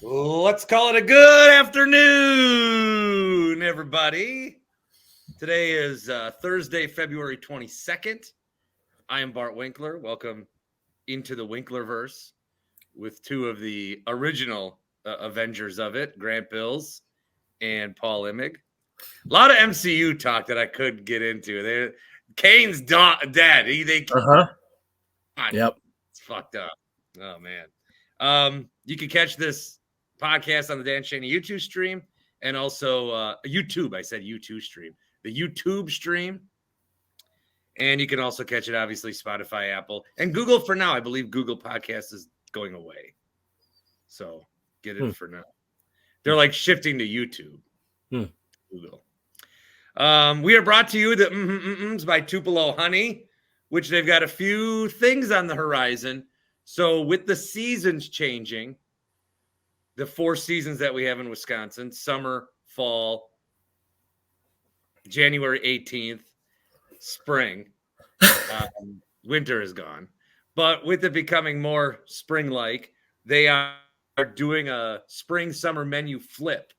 Let's call it a good afternoon, everybody. Today is Thursday, February 22nd. I am Bart Winkler. Welcome into the Winklerverse with two of the original Avengers of it, Grant Bills and Paul Immig. A lot of MCU talk that I could get into. Kane's dead. Yep. It's fucked up. Oh, man. You can catch this podcast on the Dan Schani YouTube stream and also YouTube. I said YouTube stream. The YouTube stream. And you can also catch it, obviously, Spotify, Apple, and Google for now. I believe Google Podcast is going away. So get it for now. They're like shifting to YouTube. Google. We are brought to you the Mmhms by Tupelo Honey, which they've got a few things on the horizon. So with the seasons changing, the 4 seasons that we have in Wisconsin, summer, fall, January 18th, spring, winter is gone. But with it becoming more spring-like, they are doing a spring-summer menu flip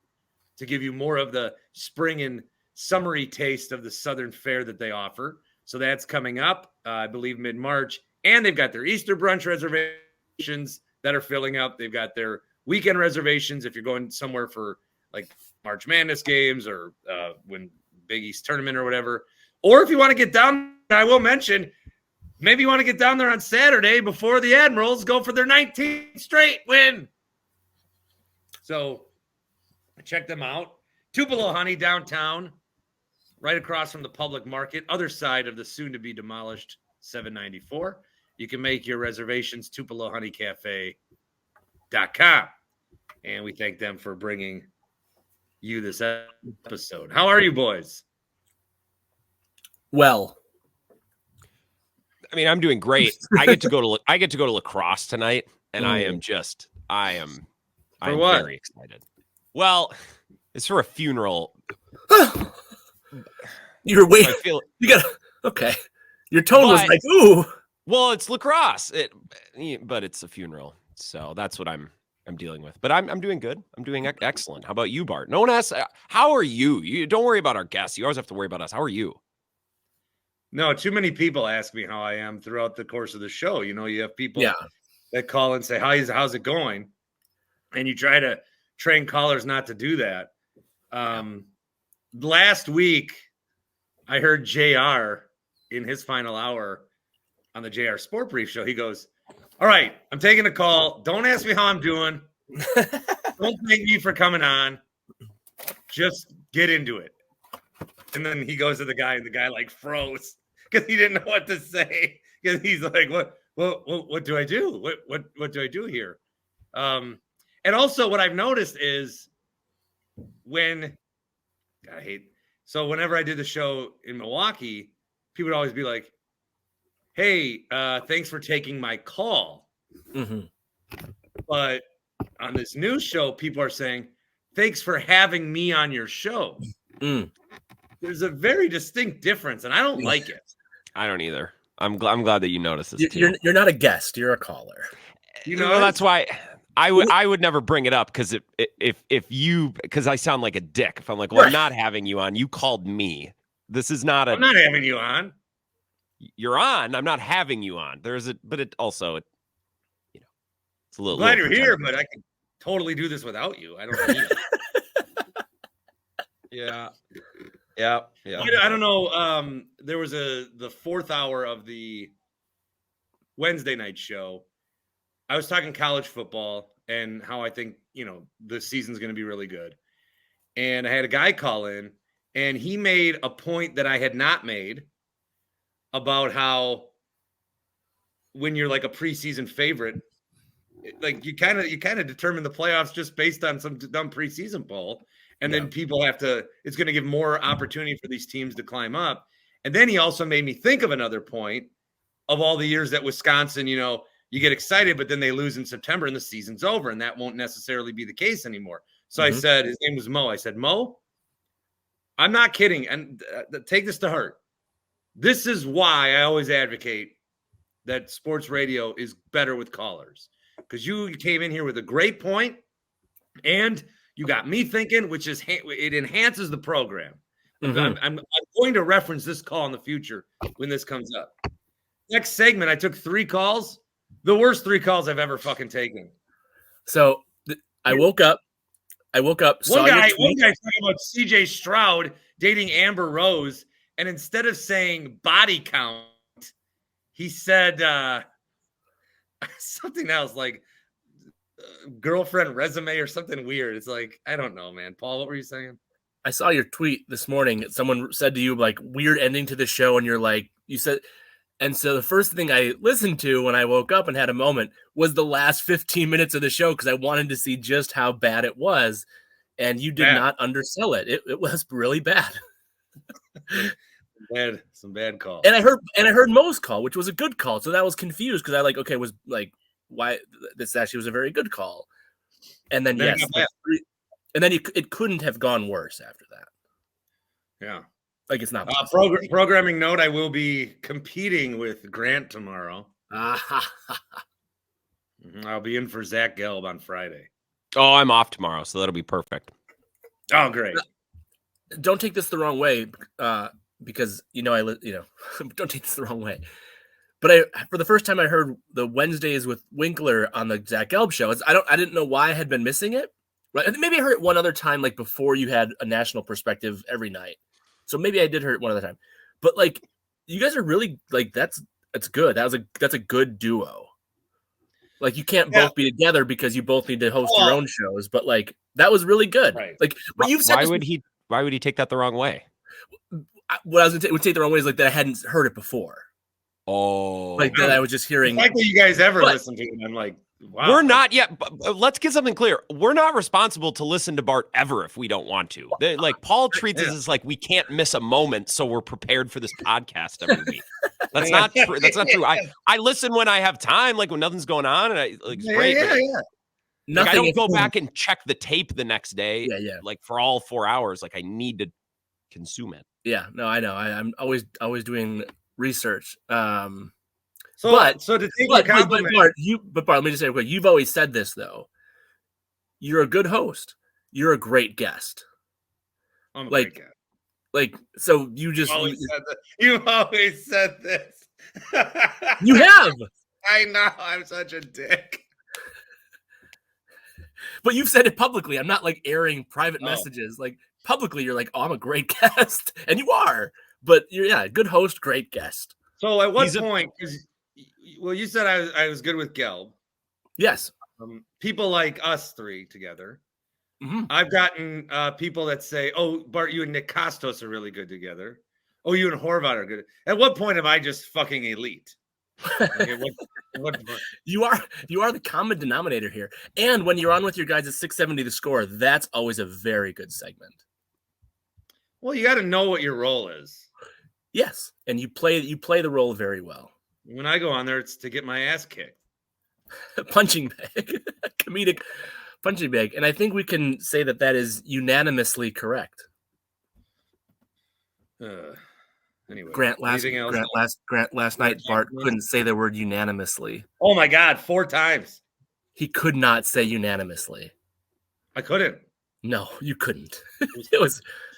to give you more of the spring and summery taste of the Southern fare that they offer. So that's coming up, I believe, mid-March. And they've got their Easter brunch reservations that are filling up. They've got their weekend reservations if you're going somewhere for like March Madness games or when Big East tournament or whatever. Or if you want to get down, I will mention, maybe you want to get down there on Saturday before the Admirals go for their 19th straight win. So check them out. Tupelo Honey downtown, right across from the public market, other side of the soon-to-be demolished 794. You can make your reservations, TupeloHoneyCafe.com. And we thank them for bringing you this episode. How are you, boys? Well, I mean, I'm doing great. I get to go to lacrosse tonight, and I'm very excited. Well, it's for a funeral. You're waiting. Okay. Your tone was like, ooh. Well, it's lacrosse. But it's a funeral, so that's what I'm dealing with. But I'm doing good. I'm doing excellent. How about you, Bart? No one asks. How are you? You don't worry about our guests. You always have to worry about us. How are you? No, too many people ask me how I am throughout the course of the show. You know, you have people that call and say, how's it going? And you try to train callers not to do that. Last week, I heard JR in his final hour on the JR Sport Brief show. He goes, all right, I'm taking a call. Don't ask me how I'm doing. Don't thank me for coming on. Just get into it. And then he goes to the guy, and the guy like froze because he didn't know what to say. Because he's like, what do I do? What do I do here? And also what I've noticed is whenever I did the show in Milwaukee, people would always be like, hey, thanks for taking my call. Mm-hmm. But on this news show, people are saying, thanks for having me on your show. There's a very distinct difference, and I don't like it. I don't either. I'm glad that you noticed this too. You're not a guest. You're a caller. You know, that's why I would never bring it up because because I sound like a dick. If I'm like, well, I'm not having you on. You called me. This is not I'm not having you on. You're on. I'm not having you on. But it also, it's a little. Glad you're here, but I can totally do this without you. I don't need it. Yeah. I don't know. There was the 4th hour of the Wednesday night show. I was talking college football and how I think, the season's going to be really good. And I had a guy call in, and he made a point that I had not made about how when you're like a preseason favorite, like you kind of determine the playoffs just based on some dumb preseason poll. And then people it's going to give more opportunity for these teams to climb up. And then he also made me think of another point of all the years that Wisconsin, you get excited, but then they lose in September and the season's over. And that won't necessarily be the case anymore. So I said, his name was Mo. I said, Mo, I'm not kidding. And take this to heart. This is why I always advocate that sports radio is better with callers. Because you came in here with a great point. And you got me thinking, which is it enhances the program. Mhm. I'm going to reference this call in the future when this comes up. Next segment, I took 3 calls. The worst 3 calls I've ever fucking taken. So I woke up. Saw your tweet. One guy talking about CJ Stroud dating Amber Rose, and instead of saying body count, he said something else like girlfriend resume or something weird. It's like, I don't know, man. Paul, what were you saying? I saw your tweet this morning. Someone said to you, like, weird ending to the show. And you're like, you said, and so the first thing I listened to when I woke up and had a moment was the last 15 minutes of the show because I wanted to see just how bad it was. And you did not undersell it. It was really bad. Some bad calls. And I heard Mo's call, which was a good call. So that was confused because I was like, why this actually was a very good call. And then yes, and then it couldn't have gone worse after that. Yeah. Like it's not programming note. I will be competing with Grant tomorrow. I'll be in for Zach Gelb on Friday. Oh, I'm off tomorrow, so that'll be perfect. Oh, great. Don't take this the wrong way, because don't take this the wrong way. But for the first time I heard the Wednesdays with Winkler on the Zach Gelb show. I didn't know why I had been missing it. Right? Maybe I heard it one other time, like before you had a national perspective every night. So maybe I did hear it one other time. But like, you guys are really like that's good. That's a good duo. Like you can't both be together because you both need to host your own shows. But like that was really good. Right. Like what you've said. Why would he take that the wrong way? What I was would take the wrong way is like that I hadn't heard it before. Oh, like that I was just hearing. The fact that you guys ever listen to it, I'm like, wow. We're not yet. Let's get something clear. We're not responsible to listen to Bart ever if we don't want to. Like Paul treats us as like we can't miss a moment, so we're prepared for this podcast every week. That's not true. That's not true. I listen when I have time, like when nothing's going on, and it's great. Like, I don't go back and check the tape the next day. Like for all 4 hours, like I need to consume it. Yeah, no, I know. I'm always doing research. To take your compliment, Bart, let me just say real quick. You've always said this though. You're a good host. You're a great guest. I'm a great guest. Like so, you've always said this. You have. I know. I'm such a dick. But you've said it publicly. I'm not like airing private messages. Like publicly, you're like, "Oh, I'm a great guest," and you are. But you're good host, great guest. So at what point? You said I was good with Gelb. Yes. People like us 3 together. Mm-hmm. I've gotten people that say, "Oh, Bart, you and Nick Kostos are really good together. Oh, you and Horvat are good." At what point am I just fucking elite? Okay, what You are the common denominator here. And when you're on with your guys at 670 The Score, that's always a very good segment. Well, you got to know what your role is. Yes, and you play the role very well. When I go on there, it's to get my ass kicked. Punching bag, comedic punching bag, and I think we can say that is unanimously correct. Anyway, Grant last night, Bart couldn't say the word unanimously. Oh my God, 4 times. He could not say unanimously. I couldn't. No, you couldn't.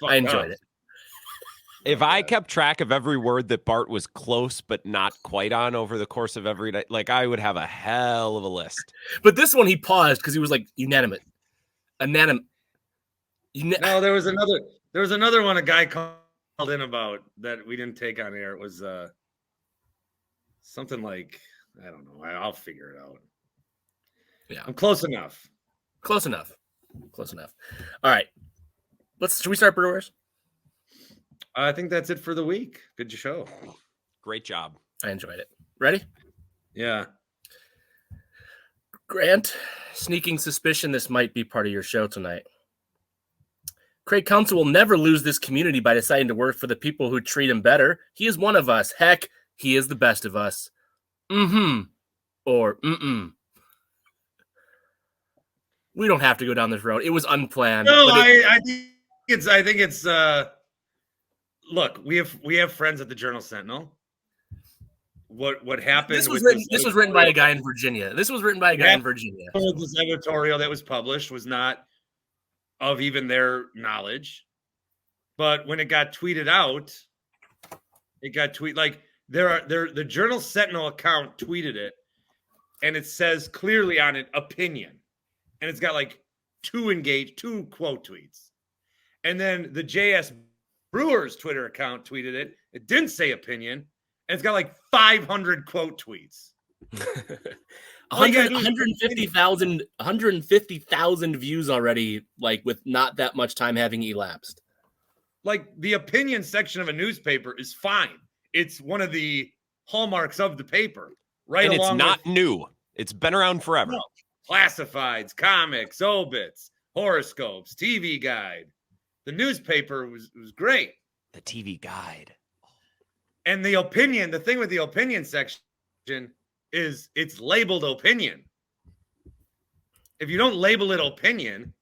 I enjoyed it. If I kept track of every word that Bart was close but not quite on over the course of every night, like I would have a hell of a list. But this one he paused because he was like unanimous. No, there was another one a guy called in about that we didn't take on air. It was something like, I don't know. I'll figure it out. Yeah. I'm close enough. Close enough. All right. Should we start Brewers? I think that's it for the week. Good show. Great job. I enjoyed it. Ready? Yeah. Grant, sneaking suspicion this might be part of your show tonight. Craig Counsell will never lose this community by deciding to work for the people who treat him better. He is one of us. Heck, he is the best of us. Mm-hmm. Or mm-mm. We don't have to go down this road. It was unplanned. No, I think it's look, we have friends at the Journal Sentinel. What happened? This was written by a guy in Virginia. This editorial that was published was not of even their knowledge. But when it got tweeted out, the Journal Sentinel account tweeted it, and it says clearly on it opinion, and it's got like two quote tweets, and then the JS Brewers Twitter account tweeted it. It didn't say opinion, and it's got like 500 quote tweets. 150,000 views already, like with not that much time having elapsed. Like the opinion section of a newspaper is fine. It's one of the hallmarks of the paper, right? And along it's not new. It's been around forever. Classifieds, comics, obits, horoscopes, TV guide. The newspaper was great. The TV guide. And the thing with the opinion section is it's labeled opinion. If you don't label it opinion,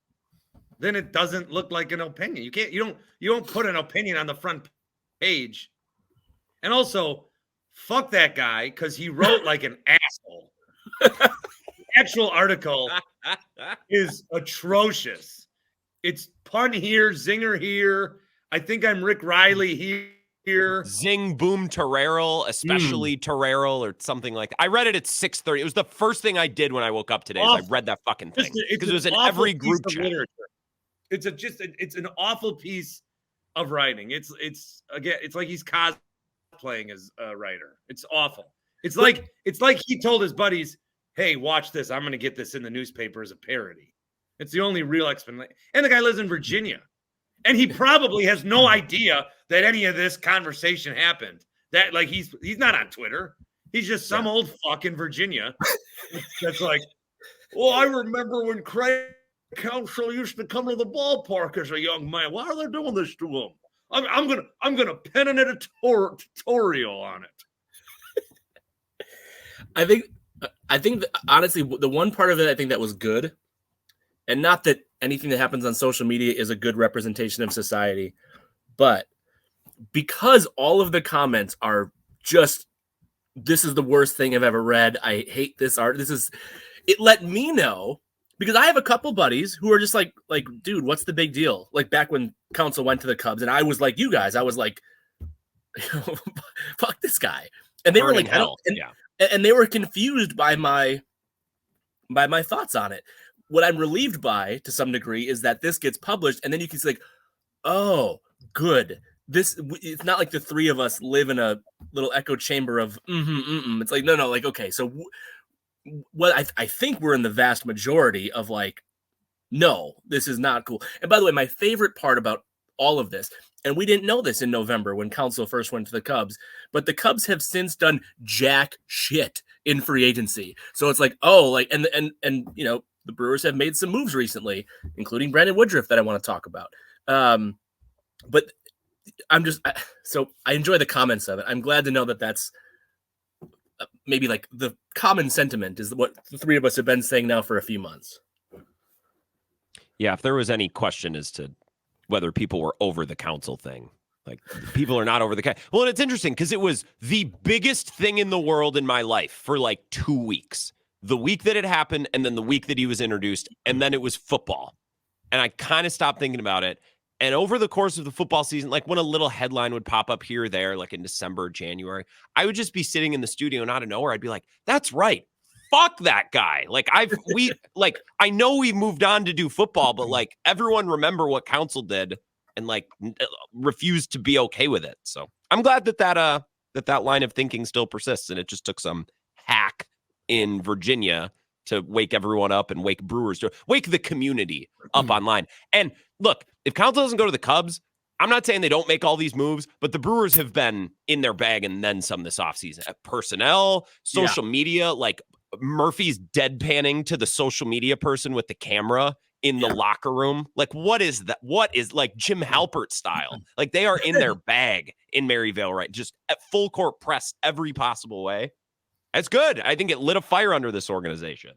then it doesn't look like an opinion. You don't put an opinion on the front page. And also, fuck that guy, because he wrote like an asshole. The actual article is atrocious. It's pun here, zinger here. I think I'm Rick Riley here. Zing, boom, Terrell, especially Terrell or something like that. I read it at 6:30. It was the first thing I did when I woke up today. I read that fucking thing because it was in every group chat. Literature. It's an awful piece of writing. It's like he's cosplaying as a writer. It's awful. It's like he told his buddies, "Hey, watch this. I'm going to get this in the newspaper as a parody." It's the only real explanation. And the guy lives in Virginia. And he probably has no idea that any of this conversation happened. That like he's not on Twitter. He's just some old fuck in Virginia that's like, well, I remember when Craig Counsell used to come to the ballpark as a young man. Why are they doing this to him? I'm gonna pen an editorial on it. I think that, honestly, the one part of it I think that was good, and not that anything that happens on social media is a good representation of society, but because all of the comments are just, this is the worst thing I've ever read. I hate this art. It let me know, because I have a couple buddies who are just like, dude, what's the big deal? Like back when Counsell went to the Cubs, and I was like, you guys, I was like, fuck this guy. And they were like, and they were confused by my thoughts on it. What I'm relieved by, to some degree, is that this gets published, and then you can say, like, oh, good. It's not like the three of us live in a little echo chamber of It's like, no, like, okay, so what I think we're in the vast majority of like, no, this is not cool. And by the way, my favorite part about all of this, and we didn't know this in November when Counsell first went to the Cubs, but the Cubs have since done jack shit in free agency. So it's like, oh, like, and you know, the Brewers have made some moves recently, including Brandon Woodruff that I want to talk about. But so I enjoy the comments of it. I'm glad to know that that's maybe like the common sentiment is what the three of us have been saying now for a few months. Yeah, if there was any question as to whether people were over the Counsell thing, like people are not over the well, and it's interesting because it was the biggest thing in the world in my life for like 2 weeks. The week that it happened, and then the week that he was introduced, and then it was football. And I kind of stopped thinking about it. And over the course of the football season, like when a little headline would pop up here or there, like in December, January, I would just be sitting in the studio and out of nowhere, I'd be like, that's right. Fuck that guy. Like I know we moved on to do football, but like everyone remember what Counsell did and like refused to be okay with it. So I'm glad that line of thinking still persists. And it just took some hack in Virginia to wake everyone up and wake Brewers, to wake the community up online. And look, if Counsell doesn't go to the Cubs, I'm not saying they don't make all these moves, but the Brewers have been in their bag and then some this offseason. Personnel, social media, like Murphy's deadpanning to the social media person with the camera in the locker room. Like, what is that? What is like Jim Halpert style? Like they are in their bag in Maryvale, right? Just at full court press every possible way. That's good. I think it lit a fire under this organization.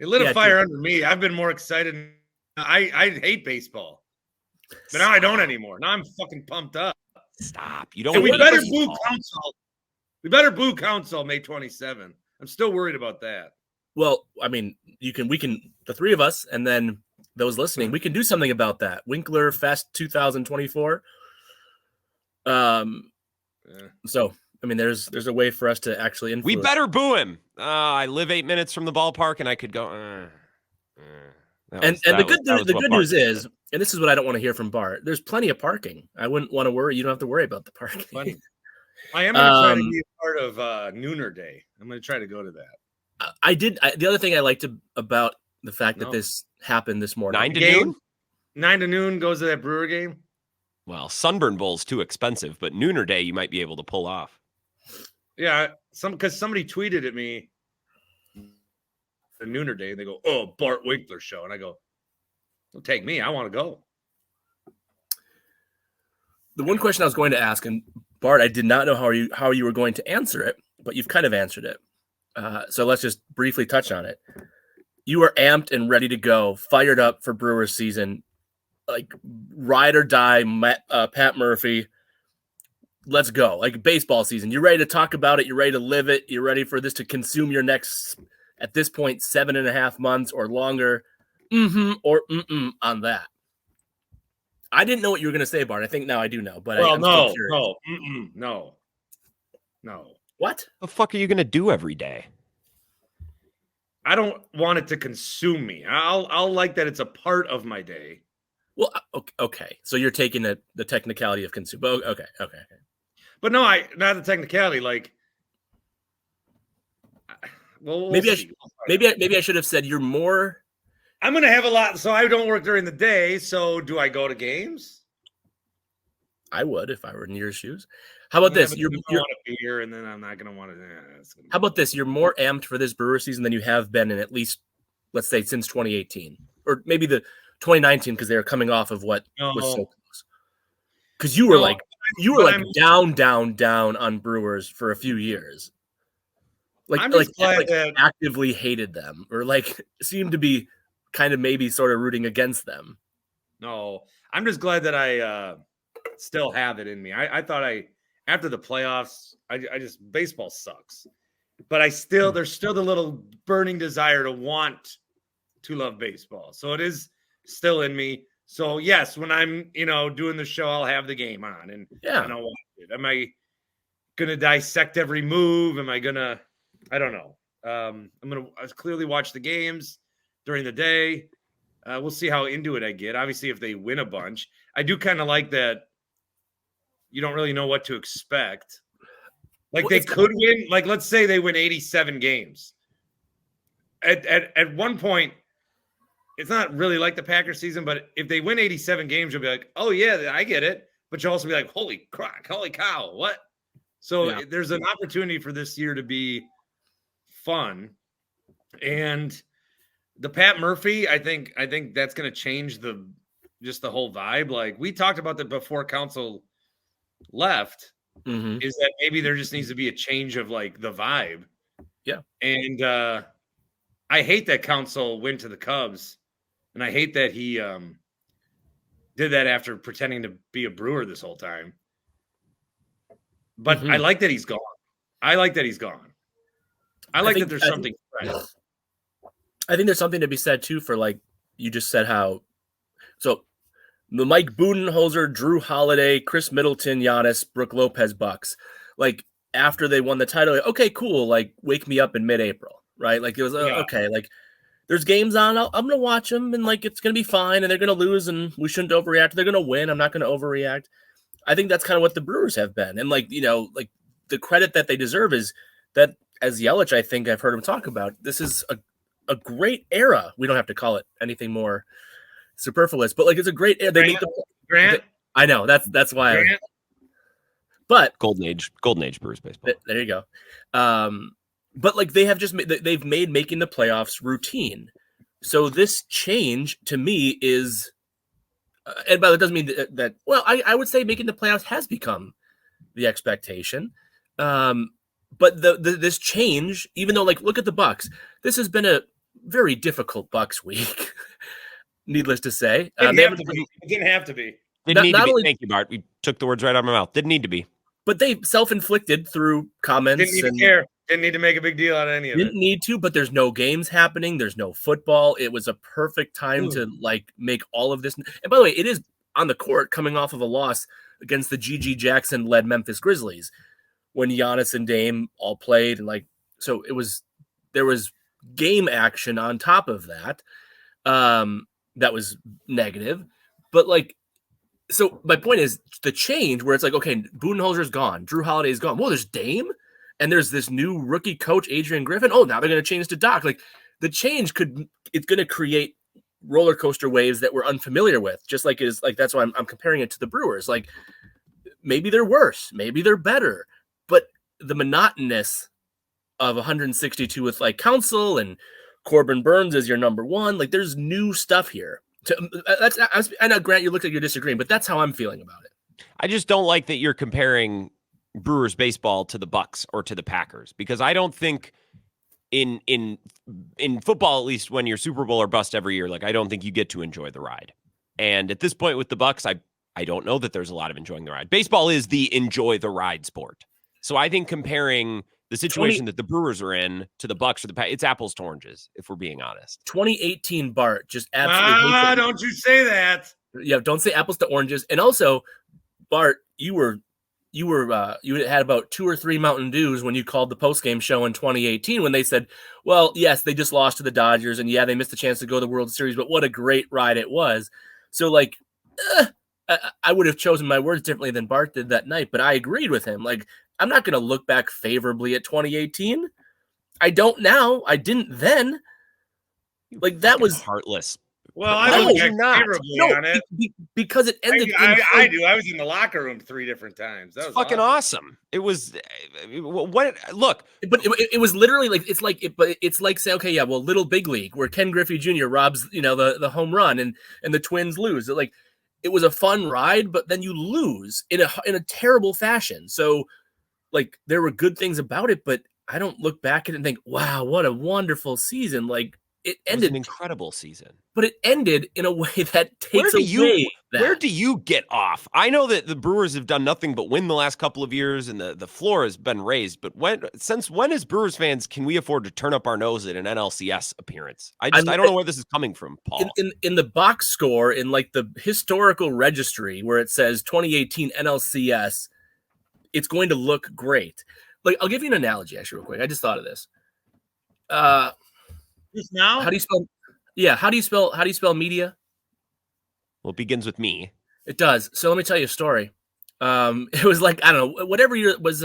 It lit a fire under me. I've been more excited. I hate baseball, but now I don't anymore. Now I'm fucking pumped up. Stop. You don't. And we better boo Counsell. We better boo Counsell May 27. I'm still worried about that. Well, I mean, we can, the three of us, and then those listening, we can do something about that. Winklerfest 2024. So I mean, there's a way for us to actually influence. We better boo him. I live 8 minutes from the ballpark, and I could go. The good news is, and this is what I don't want to hear from Bart. There's plenty of parking. I wouldn't want to worry. You don't have to worry about the parking. I am going to try to be a part of Nooner Day. I'm going to try to go to that. The other thing I liked about the fact that this happened this morning. 9 to noon? 9 to noon goes to that Brewer game. Well, Sunburn Bowl's too expensive, but Nooner Day you might be able to pull off. Yeah, because somebody tweeted at me the Nooner Day, and they go, "Oh, Bart Winkler show," and I go, "Don't take me. I want to go." The one question I was going to ask, and Bart, I did not know how you were going to answer it, but you've kind of answered it. So let's just briefly touch on it. You are amped and ready to go, fired up for Brewers season, like ride or die, Pat Murphy. Let's go. Like baseball season. You're ready to talk about it. You're ready to live it. You're ready for this to consume your next, at this point, 7.5 months or longer. Or on that. I didn't know what you were going to say, Bart. I think now I do know, but I'm still curious. No. What the fuck are you going to do every day? I don't want it to consume me. I'll like that it's a part of my day. Well, okay. So you're taking the technicality of consume. Okay. But no, not the technicality. Like, well, maybe I should have said you're more. I'm going to have a lot, so I don't work during the day. So do I go to games? I would if I were in your shoes. How about this? You're want a beer, and then I'm not going to want to. How about this? You're more amped for this Brewer season than you have been in at least, let's say, since 2018, or maybe the 2019 because they were coming off of what was so close. Because you were down on Brewers for a few years. Actively hated them, or like seemed to be kind of maybe sort of rooting against them. No, I'm just glad that I still have it in me. I thought after the playoffs, I just baseball sucks, but there's still the little burning desire to want to love baseball. So it is still in me. So yes, when I'm doing the show, I'll have the game on and I'll watch it. Am I gonna dissect every move? Am I gonna? I don't know. I'm gonna clearly watch the games during the day. We'll see how into it I get. Obviously, if they win a bunch, I do kind of like that. You don't really know what to expect. Like they could win. Like let's say they win 87 games. At one point, it's not really like the Packers season, but if they win 87 games, you'll be like, oh yeah, I get it. But you'll also be like, holy crap, holy cow, what? So there's an opportunity for this year to be fun. And the Pat Murphy, I think that's going to change the whole vibe. Like we talked about that before Counsell left, is that maybe there just needs to be a change of like the vibe. Yeah. And I hate that Counsell went to the Cubs, and I hate that he did that after pretending to be a Brewer this whole time. But I like that he's gone. I like that there's something fresh. I think there's something to be said too for like you just said how so the Mike Budenholzer, Drew Holiday, Chris Middleton, Giannis, Brooke Lopez Bucks, like after they won the title, like, okay, cool, like wake me up in mid-April, right? Like it was okay, like there's games on, I'm gonna watch them and like it's gonna be fine, and they're gonna lose, and we shouldn't overreact. They're gonna win. I'm not gonna overreact. I think that's kind of what the Brewers have been, and like like the credit that they deserve is that as Yelich, I think I've heard him talk about, this is a great era. We don't have to call it anything more superfluous, but like it's a great era. They Grant. I know that's why. But golden age Brewers baseball. There you go. But like they have they've made making the playoffs routine. So this change to me is, and by the way, it doesn't mean that. Well, I would say making the playoffs has become the expectation. But this change, even though like look at the Bucks, this has been a very difficult Bucks week. Needless to say, it didn't have to be. Didn't need to be. Thank you, Bart. We took the words right out of my mouth. Didn't need to be. But they self-inflicted through comments. Didn't even care. Didn't need to make a big deal out of any of Didn't it. need to, but there's no games happening. There's no football. It was a perfect time to like make all of this. And by the way, it is on the court coming off of a loss against the G.G. Jackson-led Memphis Grizzlies when Giannis and Dame all played. And like, so there was game action on top of that. That was negative. But like, so my point is the change where it's like, okay, Budenholzer's gone. Drew Holiday's gone. Well, there's Dame. And there's this new rookie coach, Adrian Griffin. Oh, now they're going to change to Doc. Like the change it's going to create roller coaster waves that we're unfamiliar with. Just like is like that's why I'm comparing it to the Brewers. Like maybe they're worse, maybe they're better, but the monotonous of 162 with like Counsell and Corbin Burns as your number one. Like there's new stuff here. I know, Grant, you look like you're disagreeing, but that's how I'm feeling about it. I just don't like that you're comparing Brewers baseball to the Bucks or to the Packers, because I don't think in football, at least when you're Super Bowl or bust every year, like I don't think you get to enjoy the ride. And at this point with the Bucks, I don't know that there's a lot of enjoying the ride. Baseball is the enjoy the ride sport. So I think comparing the situation that the Brewers are in to the Bucks or the Packers, it's apples to oranges, if we're being honest. 2018 Bart just absolutely don't you say that. Yeah, don't say apples to oranges. And also, Bart, you had about 2 or 3 Mountain Dews when you called the postgame show in 2018 when they said, well, yes, they just lost to the Dodgers and yeah, they missed the chance to go to the World Series, but what a great ride it was. So like, I would have chosen my words differently than Bart did that night, but I agreed with him. Like, I'm not going to look back favorably at 2018. I don't now. I didn't then. Like that was heartless. Well, I look back favorably on it because it ended. I do. I was in the locker room 3 different times. That was fucking awesome. It was what? Look, but it was literally like it's like say, okay, yeah, well, Little Big League where Ken Griffey Jr. robs the home run and the Twins lose. Like it was a fun ride, but then you lose in a terrible fashion. So like there were good things about it, but I don't look back at it and think, wow, what a wonderful season. Like it ended an incredible season, but it ended in a way that takes away that. Where do you get off? I know that the Brewers have done nothing but win the last couple of years and the floor has been raised, but since when as Brewers fans can we afford to turn up our nose at an NLCS appearance? I don't know where this is coming from, Paul. In the box score, in like the historical registry where it says 2018 NLCS, it's going to look great. Like I'll give you an analogy actually real quick. I just thought of this. Just now? How do you spell? Yeah, how do you spell media? Well, it begins with me. It does. So let me tell you a story. It was like I don't know, whatever year it was.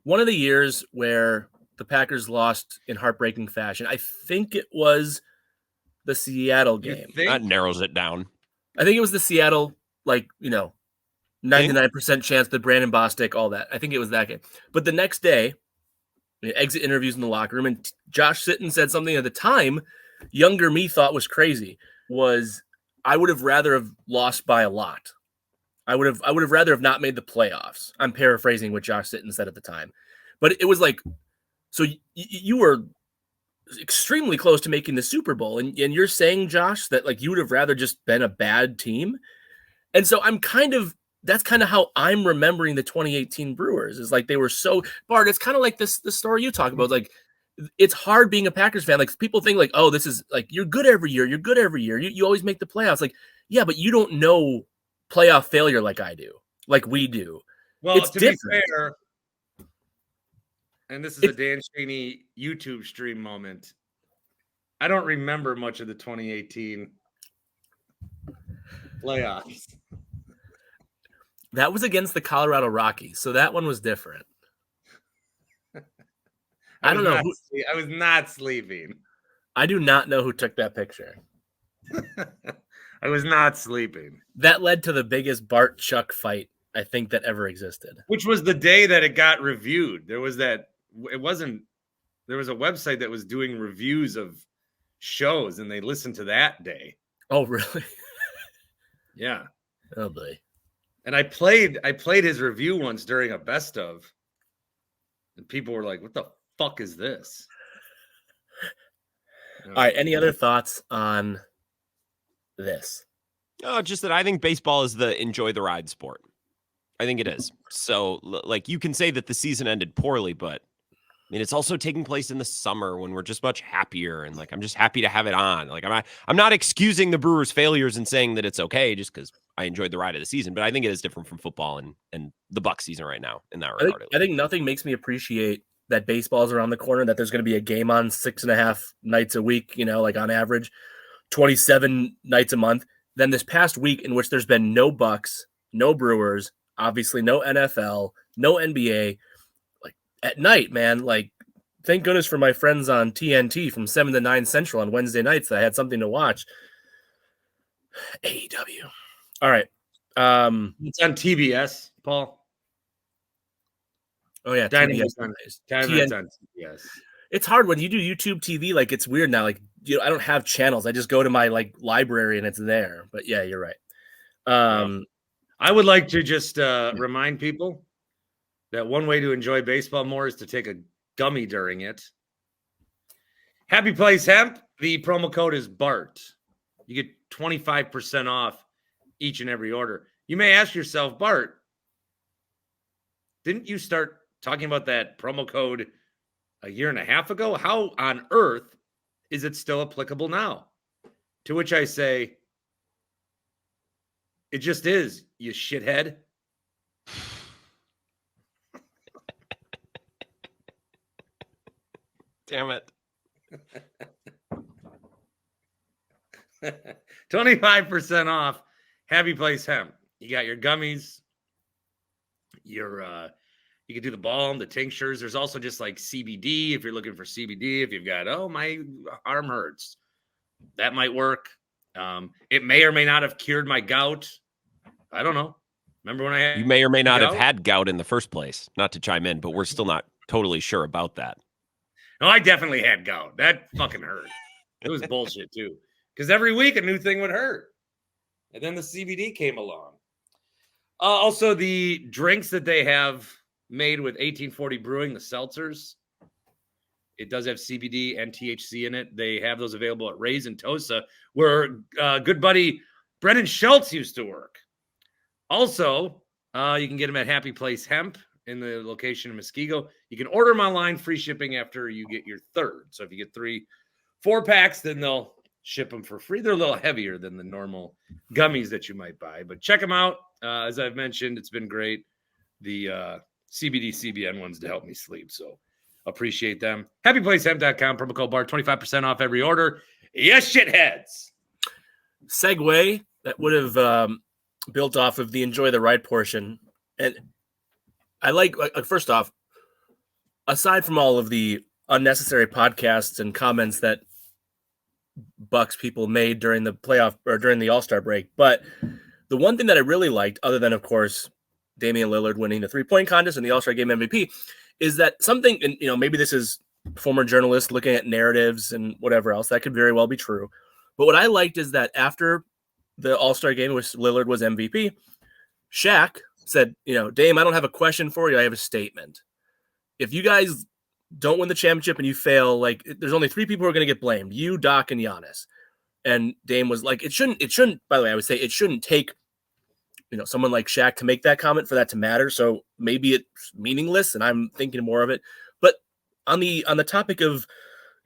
One of the years where the Packers lost in heartbreaking fashion. I think it was the Seattle game. That narrows it down. I think it was the Seattle, 99% chance that Brandon Bostic, all that. I think it was that game. But the next day, exit interviews in the locker room, and Josh Sitton said something at the time younger me thought was crazy, was I would have rather have lost by a lot. I would have rather have not made the playoffs. I'm paraphrasing what Josh Sitton said at the time. But it was like, so you were extremely close to making the Super Bowl, and you're saying, Josh, that like you would have rather just been a bad team? And so that's kind of how I'm remembering the 2018 Brewers, is like they were so Bart. It's kind of like the story you talk about. Like it's hard being a Packers fan. Like people think like, oh, this is like, you're good every year. You're good every year. You always make the playoffs. Like, yeah, but you don't know playoff failure like I do, like we do. Well, it's to different. be fair, and this is a Dan Schani YouTube stream moment, I don't remember much of the 2018 playoffs. That was against the Colorado Rockies, so that one was different. I don't know. I was not sleeping. I do not know who took that picture. I was not sleeping. That led to the biggest Bart Chuck fight I think that ever existed. Which was the day that it got reviewed. There was a website that was doing reviews of shows, and they listened to that day. Oh, really? Yeah. Oh boy. And I played his review once during a best of, and people were like, "What the fuck is this?" All right. Any other thoughts on this? Oh, just that I think baseball is the enjoy the ride sport. I think it is. So, like, you can say that the season ended poorly, but mean, it's also taking place in the summer when we're just much happier, and like I'm just happy to have it on. Like I'm not excusing the Brewers' failures and saying that it's okay just because I enjoyed the ride of the season, but I think it is different from football and the Bucks season right now in that regard. I think nothing makes me appreciate that baseball's around the corner, that there's going to be a game on 6.5 nights a week, like on average, 27 nights a month, than this past week in which there's been no Bucks, no Brewers, obviously no NFL, no NBA. Like at night, man, like thank goodness for my friends on TNT from 7 to 9 Central on Wednesday nights that I had something to watch. AEW. All right. It's on TBS, Paul. Oh yeah, Dynamite's on TBS. It's hard when you do YouTube TV. Like it's weird now. Like I don't have channels. I just go to my like library and it's there. But yeah, you're right. I would like to just remind people that one way to enjoy baseball more is to take a gummy during it. Happy Place Hemp. The promo code is BART. You get 25% off each and every order. You may ask yourself, Bart, didn't you start talking about that promo code a year and a half ago? How on earth is it still applicable now? To which I say, it just is, you shithead. Damn it. 25% off Happy Place Hemp. You got your gummies, you can do the balm, the tinctures. There's also just like CBD if you're looking for CBD. If you've got, my arm hurts, that might work. It may or may not have cured my gout. I don't know. Remember when I had you may or may not have had gout in the first place, not to chime in, but we're still not totally sure about that. No, I definitely had gout. That fucking hurt. It was bullshit too. Because every week a new thing would hurt. And then the CBD came along. Also, the drinks that they have made with 1840 Brewing, the seltzers, it does have CBD and THC in it. They have those available at Ray's in Tosa, where good buddy Brennan Schultz used to work. Also, you can get them at Happy Place Hemp in the location in Muskego. You can order them online, free shipping after you get your third. So if you get 4 packs, then they'll ship them for free. They're a little heavier than the normal gummies that you might buy, but check them out. As I've mentioned, it's been great. The CBD CBN ones to help me sleep, so appreciate them. HappyPlaceHemp.com, promo code BART, 25% off every order. Yes, shitheads. Segue that would have built off of the enjoy the ride portion, and I like first off, aside from all of the unnecessary podcasts and comments that Bucks people made during the playoff or during the All-Star break, but the one thing that I really liked, other than of course Damian Lillard winning the 3-point contest and the All-Star Game MVP, is that something, and maybe this is former journalist looking at narratives and whatever else, that could very well be true. But what I liked is that after the All-Star Game, which Lillard was MVP, Shaq said, Dame, I don't have a question for you. I have a statement. If you guys don't win the championship and you fail, like there's only 3 people who are going to get blamed: you, Doc, and Giannis. And Dame was like, it shouldn't, by the way, I would say it shouldn't take, someone like Shaq to make that comment for that to matter. So maybe it's meaningless and I'm thinking more of it. But on the topic of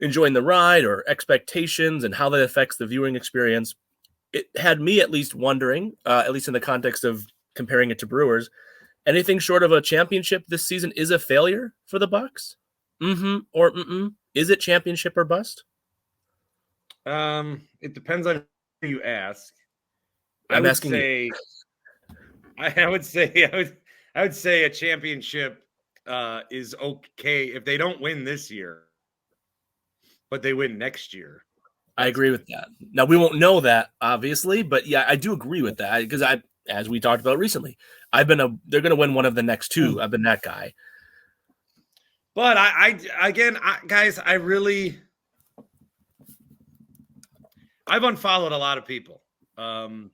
enjoying the ride or expectations and how that affects the viewing experience, it had me at least wondering, at least in the context of comparing it to Brewers, anything short of a championship this season is a failure for the Bucks? Or is it championship or bust? It depends on who you ask. I would say a championship is okay if they don't win this year, but they win next year. I agree with that. Now we won't know that obviously, but yeah, I do agree with that because as we talked about recently, they're going to win one of the next 2. I've been that guy. But guys, I've unfollowed a lot of people. And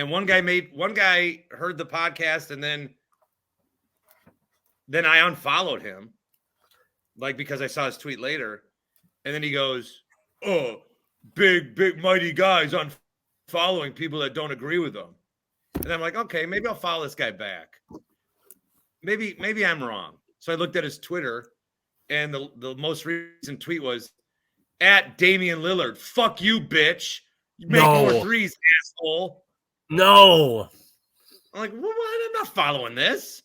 one guy heard the podcast and then I unfollowed him, like, because I saw his tweet later. And then he goes, "Oh, big mighty guys unfollowing people that don't agree with them." And I'm like, okay, maybe I'll follow this guy back. Maybe I'm wrong. So I looked at his Twitter and the most recent tweet was at Damian Lillard. Fuck you, bitch. You make more threes, asshole. No. I'm like, what? I'm not following this.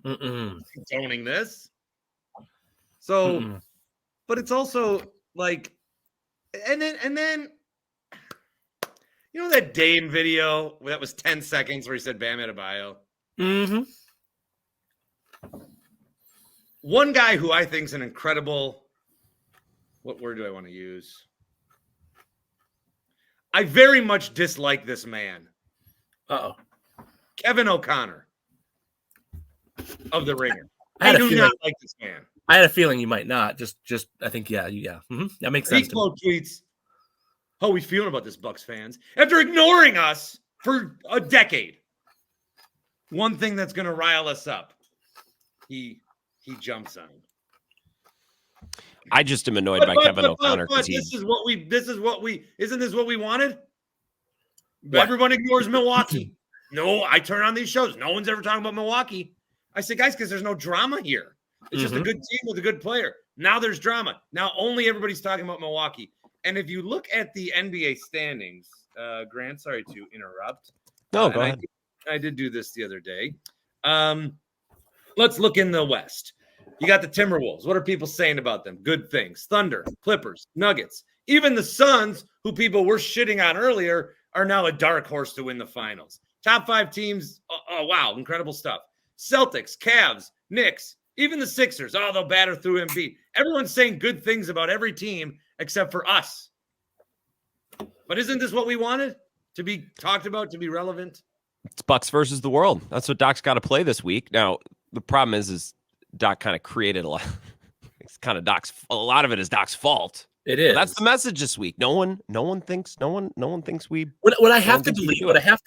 Mm-mm. Condoning this. So, but it's also like, and then, you know that Dame video that was 10 seconds where he said Bam Adebayo? Mm-hmm. One guy who I think is an incredible, what word do I want to use? I very much dislike this man. Uh-oh. Kevin O'Connor of The Ringer. I do not like this man. I had a feeling you might not. Just I think, yeah. Mm-hmm. That makes sense. Requote tweets, how are we feeling about this, Bucks fans? After ignoring us for a decade. One thing that's going to rile us up. He jumps on. I just am annoyed by Kevin O'Connor. This is what we isn't this what we wanted? What? Everyone ignores Milwaukee. No, I turn on these shows. No one's ever talking about Milwaukee. I say, guys, because there's no drama here. It's just a good team with a good player. Now there's drama. Now only everybody's talking about Milwaukee. And if you look at the NBA standings, Grant, sorry to interrupt. No, go ahead. I did do this the other day. Let's look in the West. You got the Timberwolves. What are people saying about them? Good things. Thunder, Clippers, Nuggets. Even the Suns, who people were shitting on earlier, are now a dark horse to win the finals. Top 5 teams. Oh, wow. Incredible stuff. Celtics, Cavs, Knicks, even the Sixers. Oh, they'll batter through Embiid. Everyone's saying good things about every team except for us. But isn't this what we wanted? To be talked about, to be relevant? It's Bucks versus the world. That's what Doc's got to play this week. Now, the problem is Doc kind of created a lot. It's kind of a lot of it is Doc's fault. It is. But that's the message this week. No one thinks we. What I have to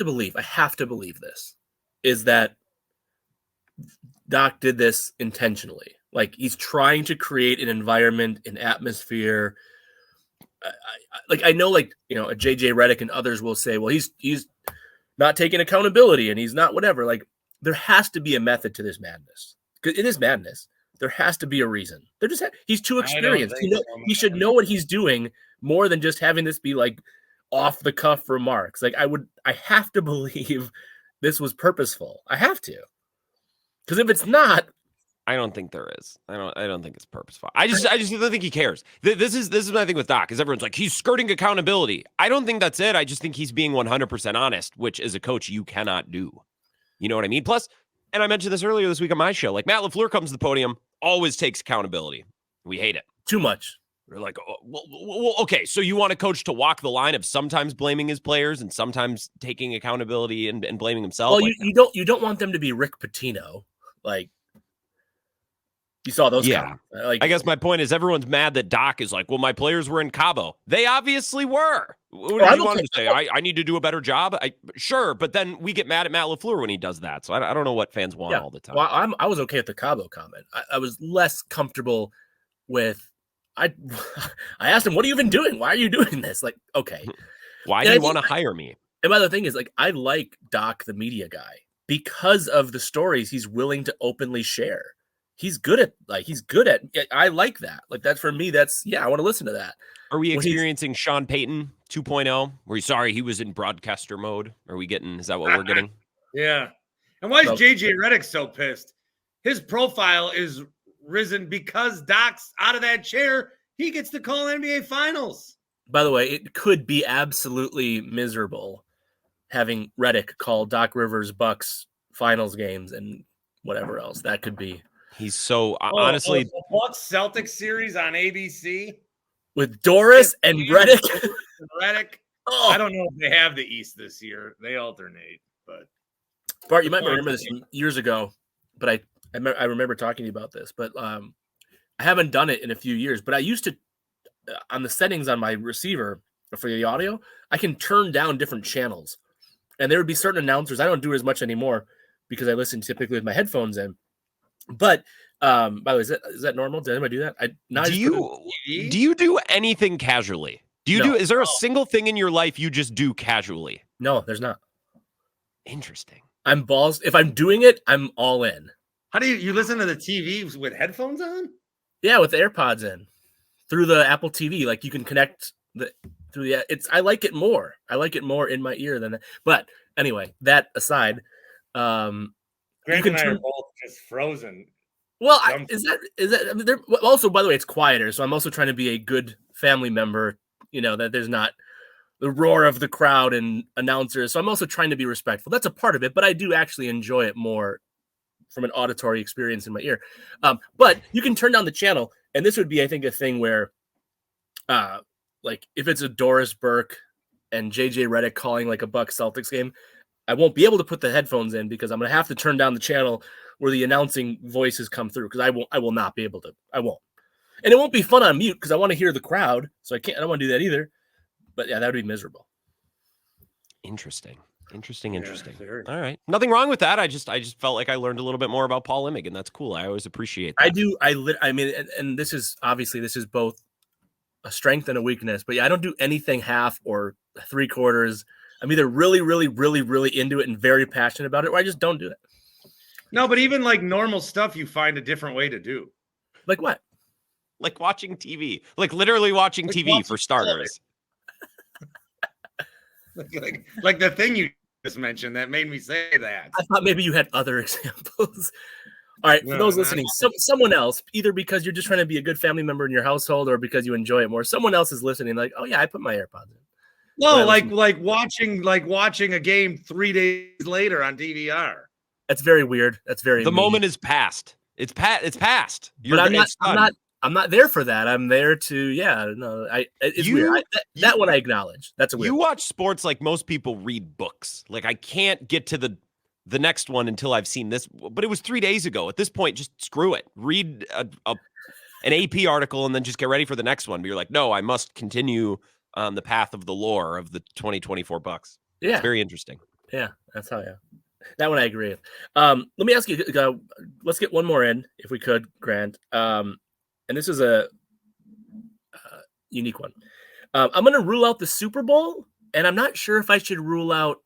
believe this is that Doc did this intentionally. Like, he's trying to create an environment, an atmosphere. I know, a JJ Redick and others will say, well, he's not taking accountability and he's not whatever. Like, there has to be a method to this madness. Because it is madness. There has to be a reason. He's too experienced. He should know what he's doing more than just having this be like off the cuff remarks. Like, I have to believe this was purposeful. I have to. Because if it's not, I don't think there is. I don't think it's purposeful. I just don't think he cares. This is my thing with Doc, is everyone's like, he's skirting accountability. I don't think that's it. I just think he's being 100% honest, which as a coach you cannot do. You know what I mean? Plus, and I mentioned this earlier this week on my show, like Matt LaFleur comes to the podium, always takes accountability. We hate it. Too much. We're like, oh, well, okay, so you want a coach to walk the line of sometimes blaming his players and sometimes taking accountability and blaming himself? Well, you don't want them to be Rick Pitino. Like, you saw those. Yeah. I guess my point is everyone's mad that Doc is like, well, my players were in Cabo. They obviously were. What do you want to say? I need to do a better job? Sure, but then we get mad at Matt LaFleur when he does that. So I don't know what fans want all the time. Well, I was okay with the Cabo comment. I was less comfortable with I asked him, what have you been doing? Why are you doing this? Like, okay. Why do you want to hire me? And my other thing is, like, I like Doc, the media guy, because of the stories he's willing to openly share. He's good at, I like that. Like, that's, for me, I want to listen to that. Are we experiencing Sean Payton 2.0? Were you sorry he was in broadcaster mode? Is that what we're getting? Yeah. And why is JJ Redick so pissed? His profile is risen because Doc's out of that chair. He gets to call NBA finals. By the way, it could be absolutely miserable having Redick call Doc Rivers Bucks finals games and whatever else. That could be. He's so honestly. The Bucks Celtics series on ABC with Doris and Redick. I don't know if they have the East this year. They alternate, but Bart, you might remember this years ago, but I remember talking to you about this, but I haven't done it in a few years. But I used to, on the settings on my receiver for the audio, I can turn down different channels, and there would be certain announcers. I don't do it as much anymore because I listen typically with my headphones in. But by the way, is that normal? Did anybody do that? Do you do anything casually? Is there a single thing in your life you just do casually? No, there's not. Interesting. I'm balls. If I'm doing it, I'm all in. How do you listen to the TV with headphones on? Yeah, with the AirPods in through the Apple TV, like you can connect through the. I like it more. I like it more in my ear than that. But anyway, that aside, Grant and I are both just frozen. Well, is that? I mean, also, by the way, it's quieter, so I'm also trying to be a good family member. That there's not the roar of the crowd and announcers. So I'm also trying to be respectful. That's a part of it, but I do actually enjoy it more from an auditory experience in my ear. But you can turn down the channel, and this would be, I think, a thing where, like if it's a Doris Burke and JJ Redick calling like a Bucks Celtics game, I won't be able to put the headphones in because I'm going to have to turn down the channel where the announcing voices come through because I will not be able to. I won't. And it won't be fun on mute because I want to hear the crowd. So I don't want to do that either. But yeah, that would be miserable. Interesting. Yeah, All right. Nothing wrong with that. I just felt like I learned a little bit more about Paul Imig, and that's cool. I always appreciate that. I do. I mean, and this is both a strength and a weakness. But yeah, I don't do anything half or three quarters. I'm either really, really, really, really into it and very passionate about it, or I just don't do it. No, but even like normal stuff, you find a different way to do. Like what? Like watching TV. Like literally watching TV for starters. like the thing you just mentioned that made me say that. I thought maybe you had other examples. All right, for those listening, someone else, either because you're just trying to be a good family member in your household or because you enjoy it more, someone else is listening like, oh yeah, I put my AirPods in. No, like watching a game 3 days later on DVR. That's very weird. That's very. The moment is past. It's past. But I'm not there for that. I'm there to it's weird. That one I acknowledge. That's a weird. You watch sports like most people read books. Like I can't get to the next one until I've seen this. But it was 3 days ago. At this point, just screw it. Read an AP article and then just get ready for the next one. But you're like, no, I must continue on the path of the lore of the 2024 Bucks. Yeah, it's very interesting. Yeah, that's how. Yeah, that one I agree with. Let me ask you. Let's get one more in, if we could, Grant. And this is a unique one. I'm going to rule out the Super Bowl, and I'm not sure if I should rule out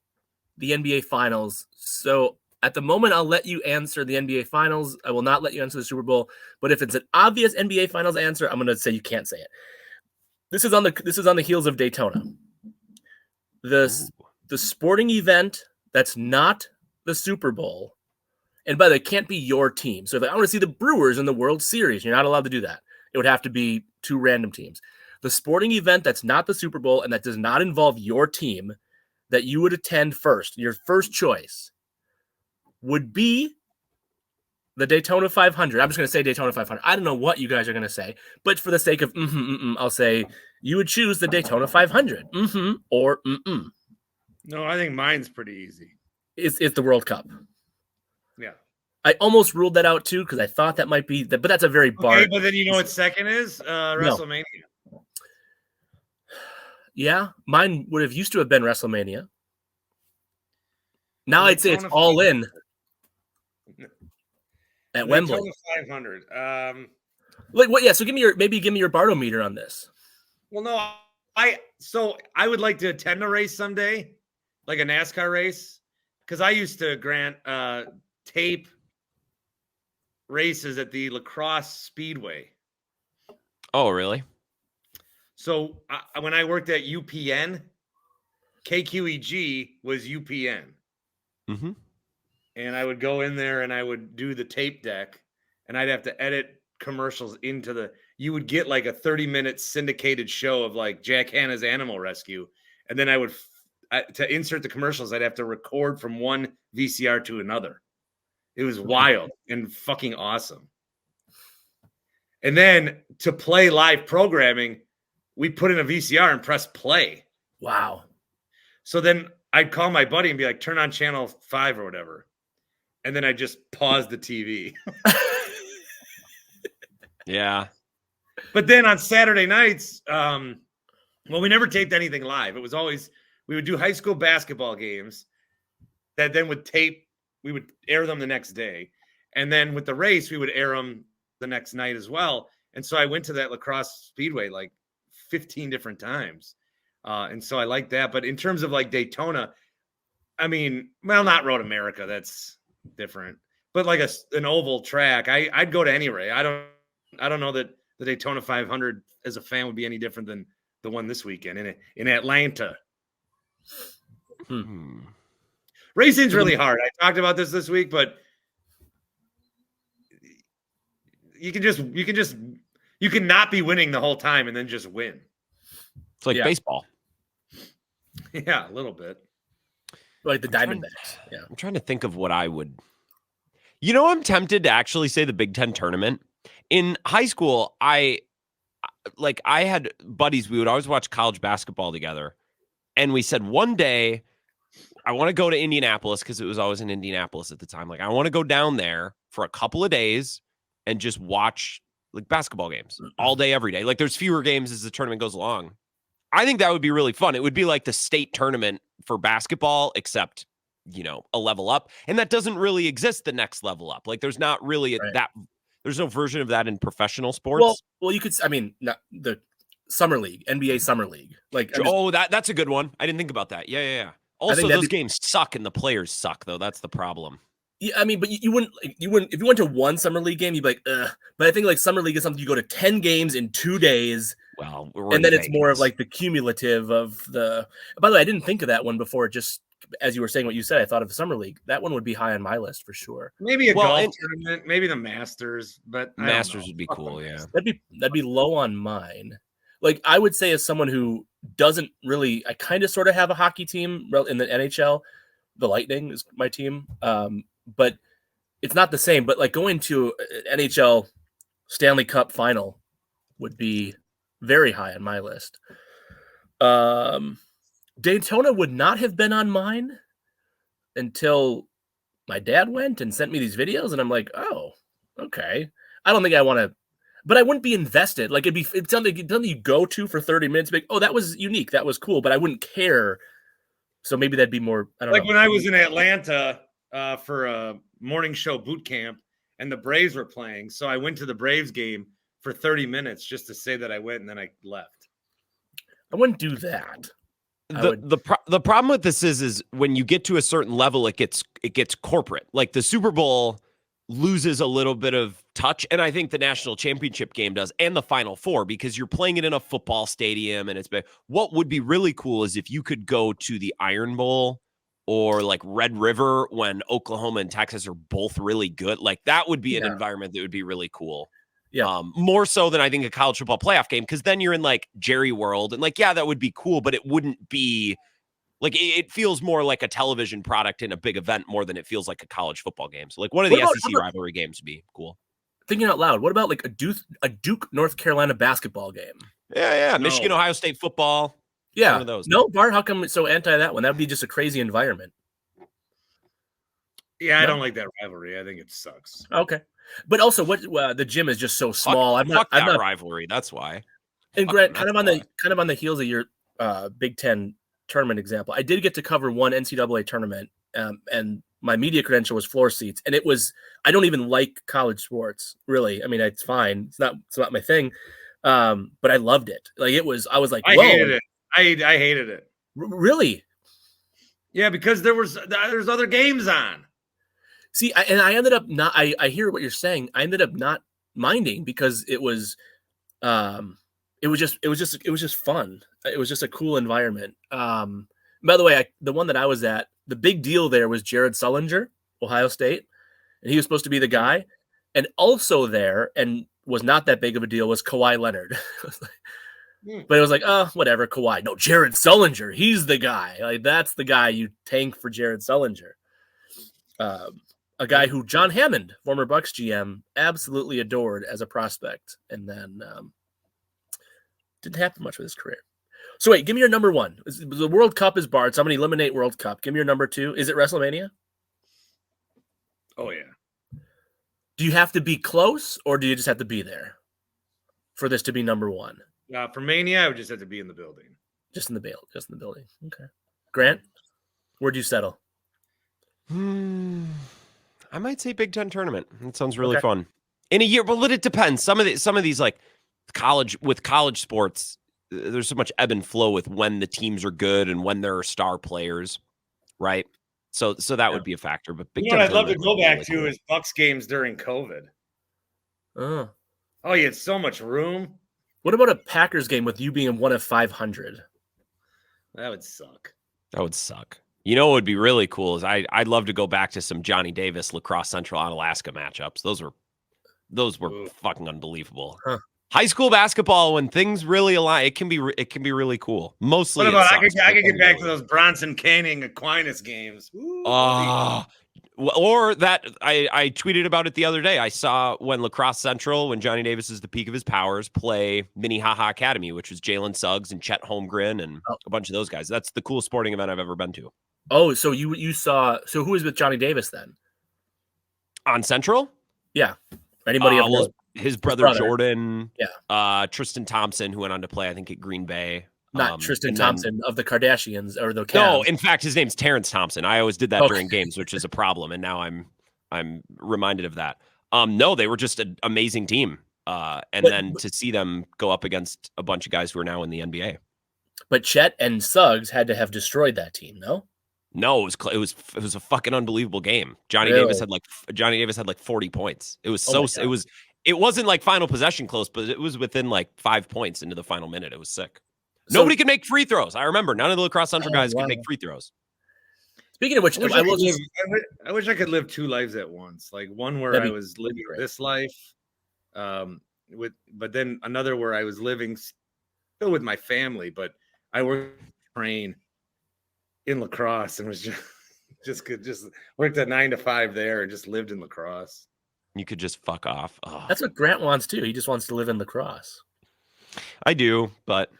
the NBA Finals. So at the moment, I'll let you answer the NBA Finals. I will not let you answer the Super Bowl. But if it's an obvious NBA Finals answer, I'm going to say you can't say it. This is on the heels of Daytona. The sporting event that's not the Super Bowl. And by the way, it can't be your team. So if I want to see the Brewers in the World Series, you're not allowed to do that. It would have to be two random teams. The sporting event that's not the Super Bowl and that does not involve your team that you would attend first, your first choice, would be the Daytona 500. I'm just going to say Daytona 500. I don't know what you guys are going to say, but for the sake of I'll say you would choose the Daytona 500. Or No, I think mine's pretty easy. It's the World Cup. Yeah. I almost ruled that out too because I thought that might be but that's a very bar. Okay, but then you know what second is? WrestleMania. No. Yeah, mine would have used to have been WrestleMania. Now I'd say it's all in at Wembley. 500. Like what? Yeah. So give me your Bartometer on this. Well, no, I would like to attend a race someday, like a NASCAR race, because I used to tape races at the La Crosse Speedway. Oh, really? So when I worked at UPN, KQEG was UPN. Mm-hmm. And I would go in there and I would do the tape deck and I'd have to edit commercials into you would get like a 30-minute syndicated show of like Jack Hanna's Animal Rescue. And then to insert the commercials, I'd have to record from one VCR to another. It was wild and fucking awesome. And then to play live programming, we put in a VCR and press play. Wow. So then I'd call my buddy and be like, turn on channel 5 or whatever. And then I just pause the TV. Yeah. But then on Saturday nights, we never taped anything live. It was always, we would do high school basketball games that then we would air them the next day. And then with the race, we would air them the next night as well. And so I went to that La Crosse Speedway like 15 different times. And so I like that. But in terms of like Daytona, I mean, well, not Road America. That's different. But like an oval track, I'd go to any race. I don't I don't know that the Daytona 500 as a fan would be any different than the one this weekend in Atlanta. Racing's really hard. I talked about this week, but you can not be winning the whole time and then just win. It's like baseball. Yeah, a little bit. Like the Diamondbacks. Yeah. I'm trying to think of what I would. I'm tempted to actually say the Big Ten tournament. In high school, I had buddies. We would always watch college basketball together. And we said one day, I want to go to Indianapolis because it was always in Indianapolis at the time. Like, I want to go down there for a couple of days and just watch like basketball games all day, every day. Like, there's fewer games as the tournament goes along. I think that would be really fun. It would be like the state tournament for basketball, except, a level up. And that doesn't really exist, the next level up. Like, there's not really there's no version of that in professional sports. Well, you could, not the Summer League, NBA Summer League. Like, that's a good one. I didn't think about that. Yeah. Also, those games suck and the players suck, though. That's the problem. Yeah, but you wouldn't if you went to one Summer League game, you'd be like, ugh. But I think like Summer League is something you go to 10 games in 2 days. Well, and then it's more of like the cumulative of the. By the way, I didn't think of that one before. Just as you were saying what you said, I thought of the Summer League. That one would be high on my list for sure. Maybe a golf tournament, maybe the Masters, but Masters would be cool. Yeah, that'd be low on mine. Like, I would say, as someone who doesn't really, I kind of sort of have a hockey team in the NHL. The Lightning is my team, but it's not the same. But like going to an NHL Stanley Cup final would be very high on my list. Daytona would not have been on mine until my dad went and sent me these videos, and I'm like, oh, okay. I don't think I want to. But I wouldn't be invested. Like, it's something you go to for 30 minutes. Like, oh, that was unique. That was cool. But I wouldn't care. So maybe that'd be more. I don't know. Like when I was in Atlanta for a morning show boot camp, and the Braves were playing. So I went to the Braves game for 30 minutes just to say that I went, and then I left. I wouldn't do that. The problem with this is when you get to a certain level, it gets corporate. Like the Super Bowl loses a little bit of touch, and I think the national championship game does, and the Final Four, because you're playing it in a football stadium, and it's big. What would be really cool is if you could go to the Iron Bowl or like Red River when Oklahoma and Texas are both really good. Like that would be an environment that would be really cool. Yeah. More so than I think a college football playoff game, because then you're in like Jerry World, and like, yeah, that would be cool, but it wouldn't be like, it feels more like a television product in a big event more than it feels like a college football game. So like one of the SEC rivalry games would be cool. Thinking out loud, what about like a Duke North Carolina basketball game? Yeah. No. Michigan, Ohio State football. Yeah. One of those. No, Bart, how come it's so anti that one? That would be just a crazy environment. Yeah, I don't like that rivalry. I think it sucks. Okay. But also, the gym is just so small. Fuck that rivalry. That's why. And Grant, kind of on the heels of your Big Ten tournament example, I did get to cover one NCAA tournament, and my media credential was floor seats, and it was. I don't even like college sports, really. I mean, it's fine. It's not my thing, but I loved it. Like it was. I was like, whoa. I hated it. I hated it. Really? Yeah, because there's other games on. See, I ended up not. I hear what you're saying. I ended up not minding because it was just fun. It was just a cool environment. By the way, the one that I was at, the big deal there was Jared Sullinger, Ohio State, and he was supposed to be the guy. And also there, and was not that big of a deal, was Kawhi Leonard. But it was like, oh, whatever, Kawhi. No, Jared Sullinger, he's the guy. Like that's the guy you tank for, Jared Sullinger. A guy who John Hammond, former Bucks GM, absolutely adored as a prospect, and then didn't happen much with his career. So wait, give me your number one. The World Cup is Bart, so I'm going to eliminate World Cup. Give me your number two. Is it WrestleMania? Oh, yeah. Do you have to be close, or do you just have to be there for this to be number one? For Mania, I would just have to be in the building. Just in the building. Okay. Grant, where'd you settle? I might say Big Ten tournament. That sounds really fun. In a year, but it depends. Some of these like college sports, there's so much ebb and flow with when the teams are good and when there are star players, right? So that would be a factor. But Big Ten what I'd love to go back to is Bucks games during COVID. Oh, Oh, you had so much room. What about a Packers game with you being one of 500? That would suck. That would suck. You know what would be really cool is I'd love to go back to some Johnny Davis Lacrosse Central on Alaska matchups. Those were fucking unbelievable. Huh. High school basketball, when things really align, it can be really cool. Mostly, What about it I could sucks, get back to those Bronson Canning Aquinas games. Or that I tweeted about it the other day. I saw when Lacrosse Central, when Johnny Davis is the peak of his powers, play Minnehaha Academy, which was Jalen Suggs and Chet Holmgren and a bunch of those guys. That's the coolest sporting event I've ever been to. Oh, so you saw? So who was with Johnny Davis then? On Central? Yeah. Anybody else? His brother Jordan. Yeah. Tristan Thompson, who went on to play, I think, at Green Bay. Not Tristan Thompson of the Kardashians or the Cavs. No, in fact, his name's Terrence Thompson. I always did that during games, which is a problem, and now I'm reminded of that. No, they were just an amazing team, then to see them go up against a bunch of guys who are now in the NBA. But Chet and Suggs had to have destroyed that team, no? No, it was a fucking unbelievable game. Johnny Davis had like 40 points. It was it wasn't like final possession close, but it was within like 5 points into the final minute. It was sick. Nobody could make free throws. I remember none of the Lacrosse Central guys could make free throws. Speaking of which, I wish I could live two lives at once. Like one where I was living this life, but then another where I was living still with my family, but I worked train in Lacrosse and was just worked at 9 to 5 there and just lived in Lacrosse. You could just fuck off. Oh. That's what Grant wants too. He just wants to live in Lacrosse. I do, but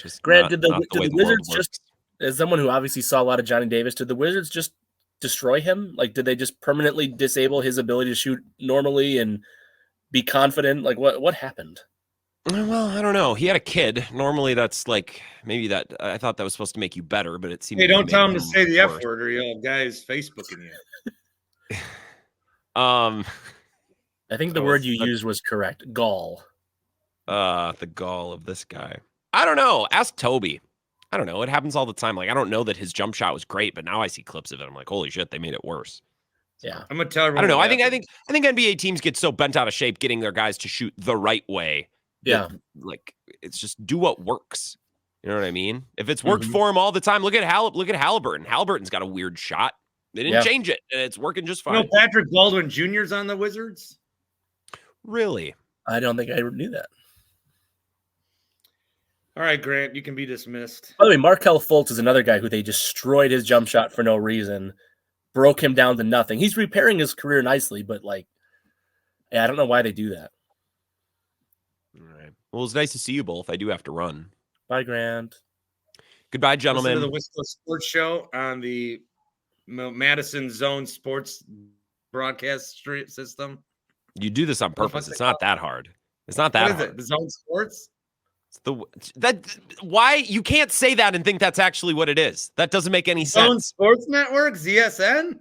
just Grant, did the Wizards just, as someone who obviously saw a lot of Johnny Davis, did the Wizards just destroy him? Like, did they just permanently disable his ability to shoot normally and be confident? Like, what happened? Well, I don't know. He had a kid. Normally, that's like maybe that. I thought that was supposed to make you better, but it seemed. Hey, don't tell him to say the F word, or you'll have guys Facebooking you. I think the word you used was correct. Gall. The gall of this guy. I don't know. Ask Toby. I don't know. It happens all the time. Like, I don't know that his jump shot was great, but now I see clips of it. I'm like, holy shit, they made it worse. So, yeah. I'm gonna tell everyone. I don't know. I think NBA teams get so bent out of shape getting their guys to shoot the right way. Yeah. Like, it's just do what works. You know what I mean? If it's worked for him all the time, look at Halliburton. Halliburton's got a weird shot. They didn't change it, and it's working just fine. You know, Patrick Baldwin Jr.'s on the Wizards? Really? I don't think I ever knew that. All right, Grant, you can be dismissed. By the way, Markelle Fultz is another guy who they destroyed his jump shot for no reason, broke him down to nothing. He's repairing his career nicely, but I don't know why they do that. All right. Well, it's nice to see you both. I do have to run. Bye, Grant. Goodbye, gentlemen. Listen to the Whistle Sports Show on the Madison Zone Sports broadcast system. You do this on purpose. It's not that hard. It's not that hard. What is it? The Zone Sports? Why you can't say that and think that's actually what it is. That doesn't make any sense. Zone Sports Network, ZSN?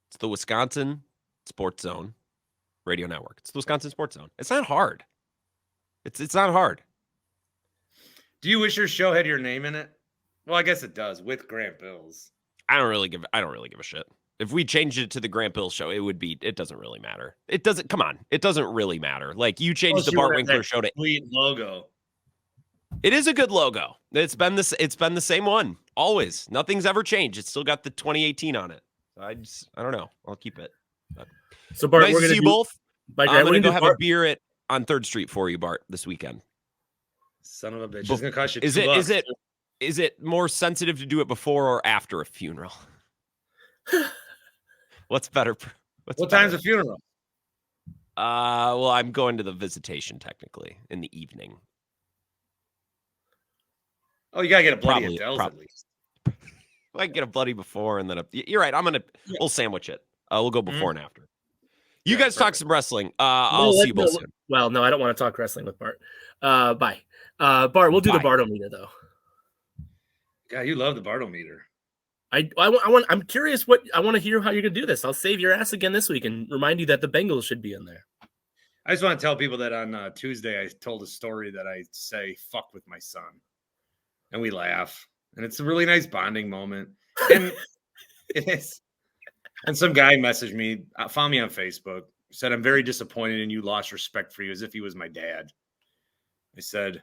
It's the Wisconsin Sports Zone Radio Network. It's the Wisconsin Sports Zone. It's not hard. It's not hard. Do you wish your show had your name in it? Well, I guess it does with Grant Bills. I don't really give a shit. If we changed it to the Grant Bills show, it doesn't really matter. It doesn't really matter. Like, you changed the Bart Winkler show to sweet logo. It is a good logo. It's been the same one always. Nothing's ever changed. It's still got the 2018 on it. I don't know. I'll keep it. So Bart, nice we're to see you both. I'm gonna go have a beer on 3rd Street for you, Bart, this weekend. Son of a bitch. It's gonna cost you $2. Is it more sensitive to do it before or after a funeral? What's better? What time's the funeral? Well, I'm going to the visitation technically in the evening. Oh, you gotta get a bloody Adele's at least. I can get a bloody before and then you're right. We'll sandwich it. We'll go before and after. You guys talk some wrestling. I'll see you both soon. Well, no, I don't want to talk wrestling with Bart. Bye. Bart, we'll do the Bartometer though. God, you love the Bartometer. I'm curious I want to hear how you're gonna do this. I'll save your ass again this week and remind you that the Bengals should be in there. I just want to tell people that on Tuesday I told a story that I say "fuck" with my son, and we laugh, and it's a really nice bonding moment. And it is. And some guy messaged me, found me on Facebook, said, I'm very disappointed in you, lost respect for you as if he was my dad. I said,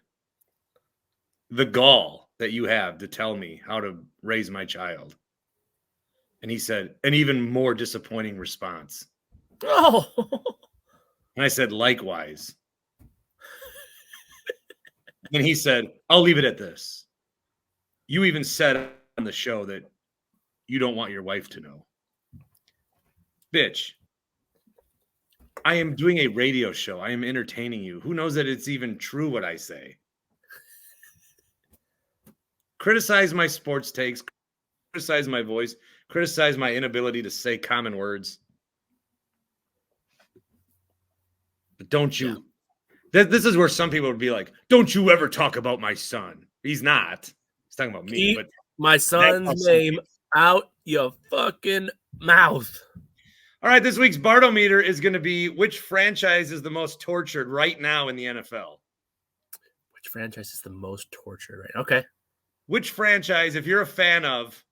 the gall that you have to tell me how to raise my child. And he said, an even more disappointing response. Oh. And I said, likewise. And he said, I'll leave it at this. You even said on the show that you don't want your wife to know. Bitch, I am doing a radio show. I am entertaining you. Who knows that it's even true what I say? Criticize my sports takes, criticize my voice, criticize my inability to say common words. But don't you... Yeah. This is where some people would be like, don't you ever talk about my son. He's not. He's talking about me. Keep but my son's name out your fucking mouth. All right, this week's Bartometer is going to be which franchise is the most tortured right now in the NFL? Which franchise is the most tortured right now? Okay. Which franchise, if you're a fan of,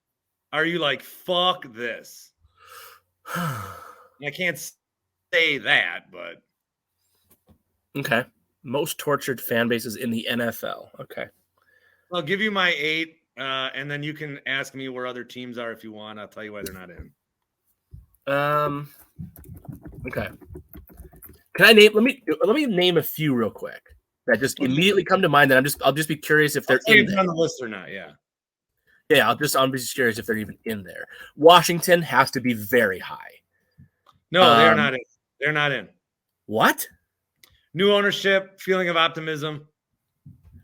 are you like, fuck this? I can't say that, but. Okay. Most tortured fan bases in the NFL. Okay. I'll give you my 8, and then you can ask me where other teams are if you want. I'll tell you why they're not in. Okay. Can I name? Let me name a few real quick that just immediately come to mind. That I'll just be curious if they're in there. On the list or not. Yeah. Yeah. I'll be curious if they're even in there. Washington has to be very high. No, they're not in. They're not in. What? New ownership, feeling of optimism.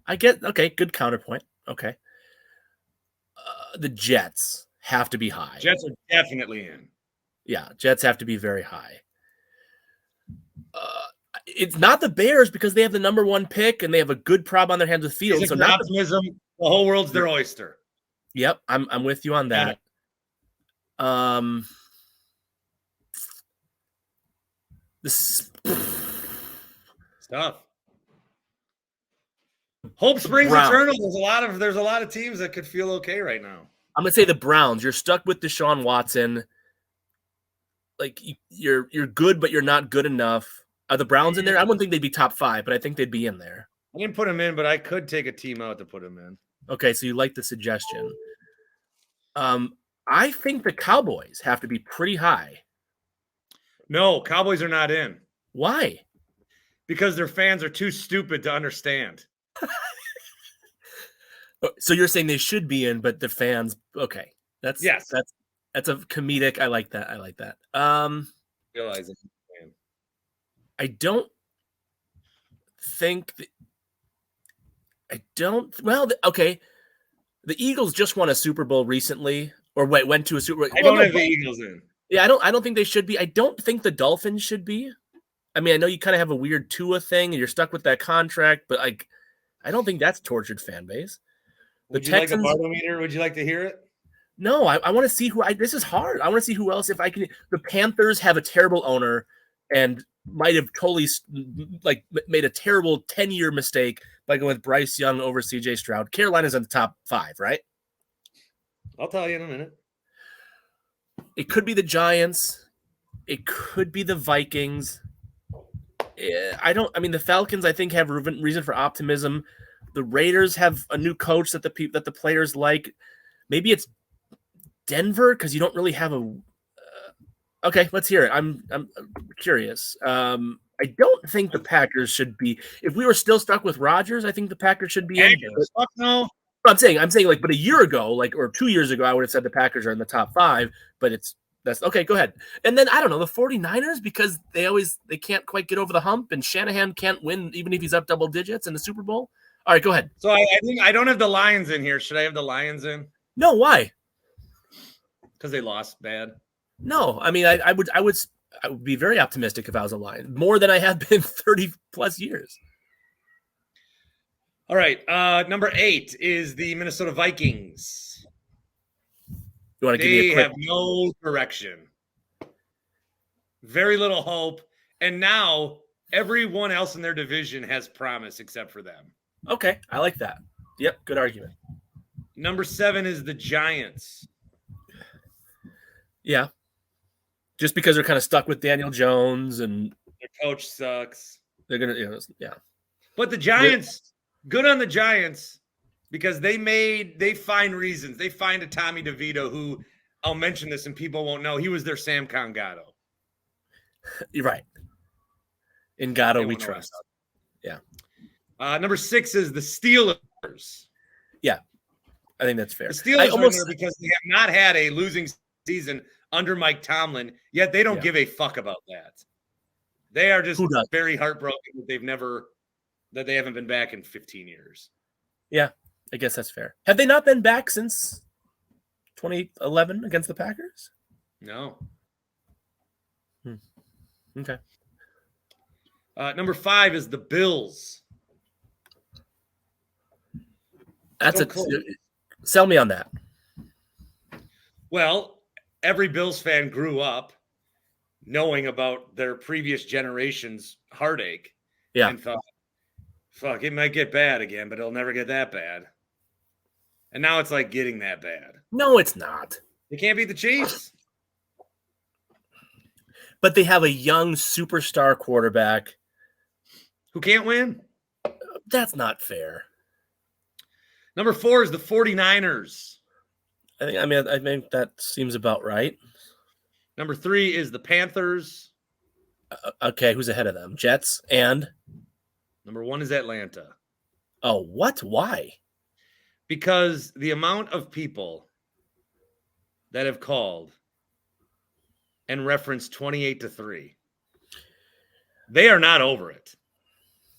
I get. Okay. Good counterpoint. Okay. The Jets have to be high. Jets are definitely in. Yeah, Jets have to be very high. It's not the Bears because they have the number 1 pick and they have a good problem on their hands with Fields. So not optimism. The whole world's their oyster. Yep, I'm with you on that. This stuff. Hope springs eternal. There's a lot of teams that could feel okay right now. I'm gonna say the Browns. You're stuck with Deshaun Watson. Like you're good, but you're not good enough. Are the Browns in there? I wouldn't think they'd be top 5, but I think they'd be in there. I didn't put them in, but I could take a team out to put them in. Okay, so you like the suggestion. I think the Cowboys have to be pretty high. No, Cowboys are not in. Why? Because their fans are too stupid to understand. So you're saying they should be in, but the fans, okay. That's a comedic. I like that. Realizing. I don't think okay. The Eagles just won a Super Bowl recently, or went to a Super Bowl. I don't have the Eagles in. Yeah, I don't think they should be. I don't think the Dolphins should be. I mean, I know you kind of have a weird Tua thing and you're stuck with that contract, but I don't think that's tortured fan base. Would you like a barometer? Would you like to hear it? No, I want to see this is hard. I want to see who else. If I can, the Panthers have a terrible owner and might have totally made a terrible 10-year mistake by going with Bryce Young over CJ Stroud. Carolina's in the top 5, right? I'll tell you in a minute. It could be the Giants. It could be the Vikings. The Falcons, I think, have reason for optimism. The Raiders have a new coach that the players like. Maybe it's Denver because you don't really have a. Okay, let's hear it. I'm curious. I don't think the Packers should be. If we were still stuck with Rodgers, I think the Packers should be in. Fuck no. I'm saying but a year ago, or 2 years ago, I would have said the Packers are in the top 5. But that's okay. Go ahead. And then I don't know the 49ers because they can't quite get over the hump, and Shanahan can't win even if he's up double digits in the Super Bowl. All right, go ahead. So I think I don't have the Lions in here. Should I have the Lions in? No, why? Because they lost bad. No, I mean I would be very optimistic if I was a Lion, more than I have been 30 plus years. All right, number 8 is the Minnesota Vikings. You want to give me a quick... have no direction, very little hope, and now everyone else in their division has promise except for them. Okay, I like that. Yep, good argument. Number 7 is the Giants. Yeah. Just because they're kind of stuck with Daniel Jones and Their coach sucks. they're gonna, yeah. But the Giants, good on the Giants, because they find reasons. They find a Tommy DeVito who, I'll mention this and people won't know, he was their Sam Congato. You're right. In Gatto They we won't know trust. Yeah. Number 6 is the Steelers. Yeah, I think that's fair. The Steelers are there because they have not had a losing season under Mike Tomlin, yet they don't give a fuck about that. They are just very heartbroken that they haven't been back in 15 years. Yeah, I guess that's fair. Have they not been back since 2011 against the Packers? No. Okay. Number 5 is the Bills. Sell me on that. Well, every Bills fan grew up knowing about their previous generation's heartache. Yeah. And thought, fuck, it might get bad again, but it'll never get that bad. And now it's like getting that bad. No, it's not. They can't beat the Chiefs. But they have a young superstar quarterback who can't win. That's not fair. Number 4 is the 49ers. I think that seems about right. Number 3 is the Panthers. Okay, who's ahead of them? Jets and? Number 1 is Atlanta. Oh, what? Why? Because the amount of people that have called and referenced 28-3, they are not over it.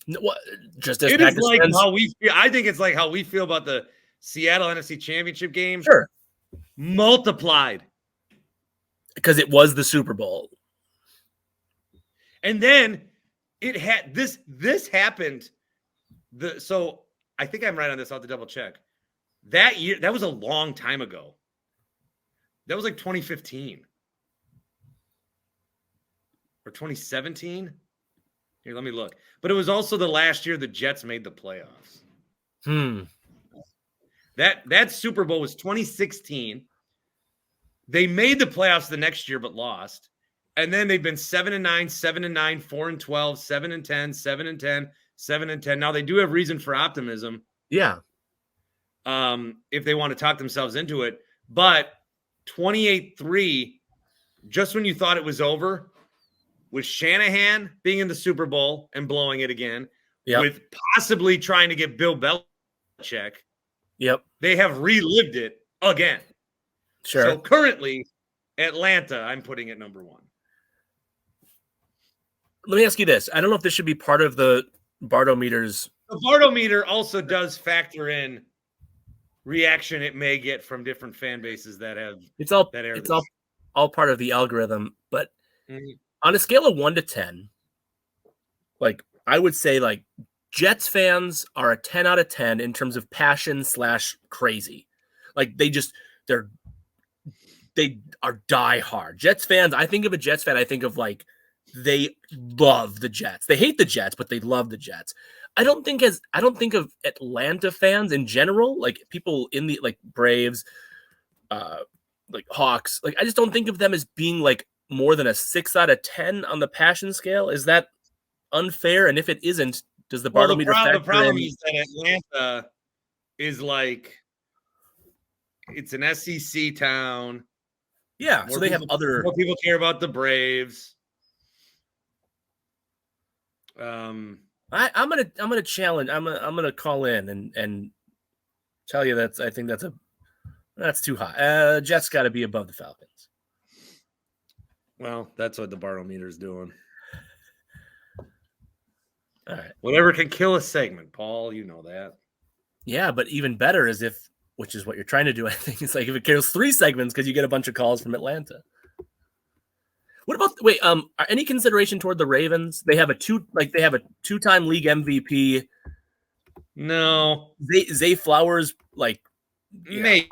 No, what? Just as it is like how we feel. I think it's like how we feel about the Seattle NFC Championship game. Sure. Multiplied. Because it was the Super Bowl. And then it had this happened. So I think I'm right on this. I'll have to double check. That year, that was a long time ago. That was like 2015 or 2017. Here, let me look. But it was also the last year the Jets made the playoffs. That Super Bowl was 2016. They made the playoffs the next year, but lost. And then they've been 7-9, 7-9, 4-12, 7-10, 7-10, 7-10. Now they do have reason for optimism. Yeah. If they want to talk themselves into it. But 28-3, just when you thought it was over, with Shanahan being in the Super Bowl and blowing it again, with possibly trying to get Bill Belichick, they have relived it again. Sure. So currently, Atlanta, I'm putting at number 1. Let me ask you this. I don't know if this should be part of the Bartometers. The Bartometer also does factor in reaction it may get from different fan bases that have all part of the algorithm. But on a scale of 1 to 10, like I would say, like Jets fans are a 10 out of 10 in terms of passion / crazy. Like they are die hard. Jets fans, I think of a Jets fan, I think of like they love the Jets. They hate the Jets, but they love the Jets. I don't think of Atlanta fans in general, like people in the like Braves, like Hawks. Like I just don't think of them as being like more than a 6 out of 10 on the passion scale. Is that unfair? And if it isn't, does the Bartometer factor in? The problem is that Atlanta is like it's an SEC town. Yeah, so they have more people care about the Braves. I'm gonna challenge. I'm gonna call in and tell you I think that's too high. Jets got to be above the Falcons. Well, that's what the Barometer is doing. All right, whatever can kill a segment, Paul. You know that. Yeah, but even better is which is what you're trying to do. I think it's like if it kills 3 segments because you get a bunch of calls from Atlanta. What about any consideration toward the Ravens? They have a 2-time league MVP. No. Zay Flowers, like maybe.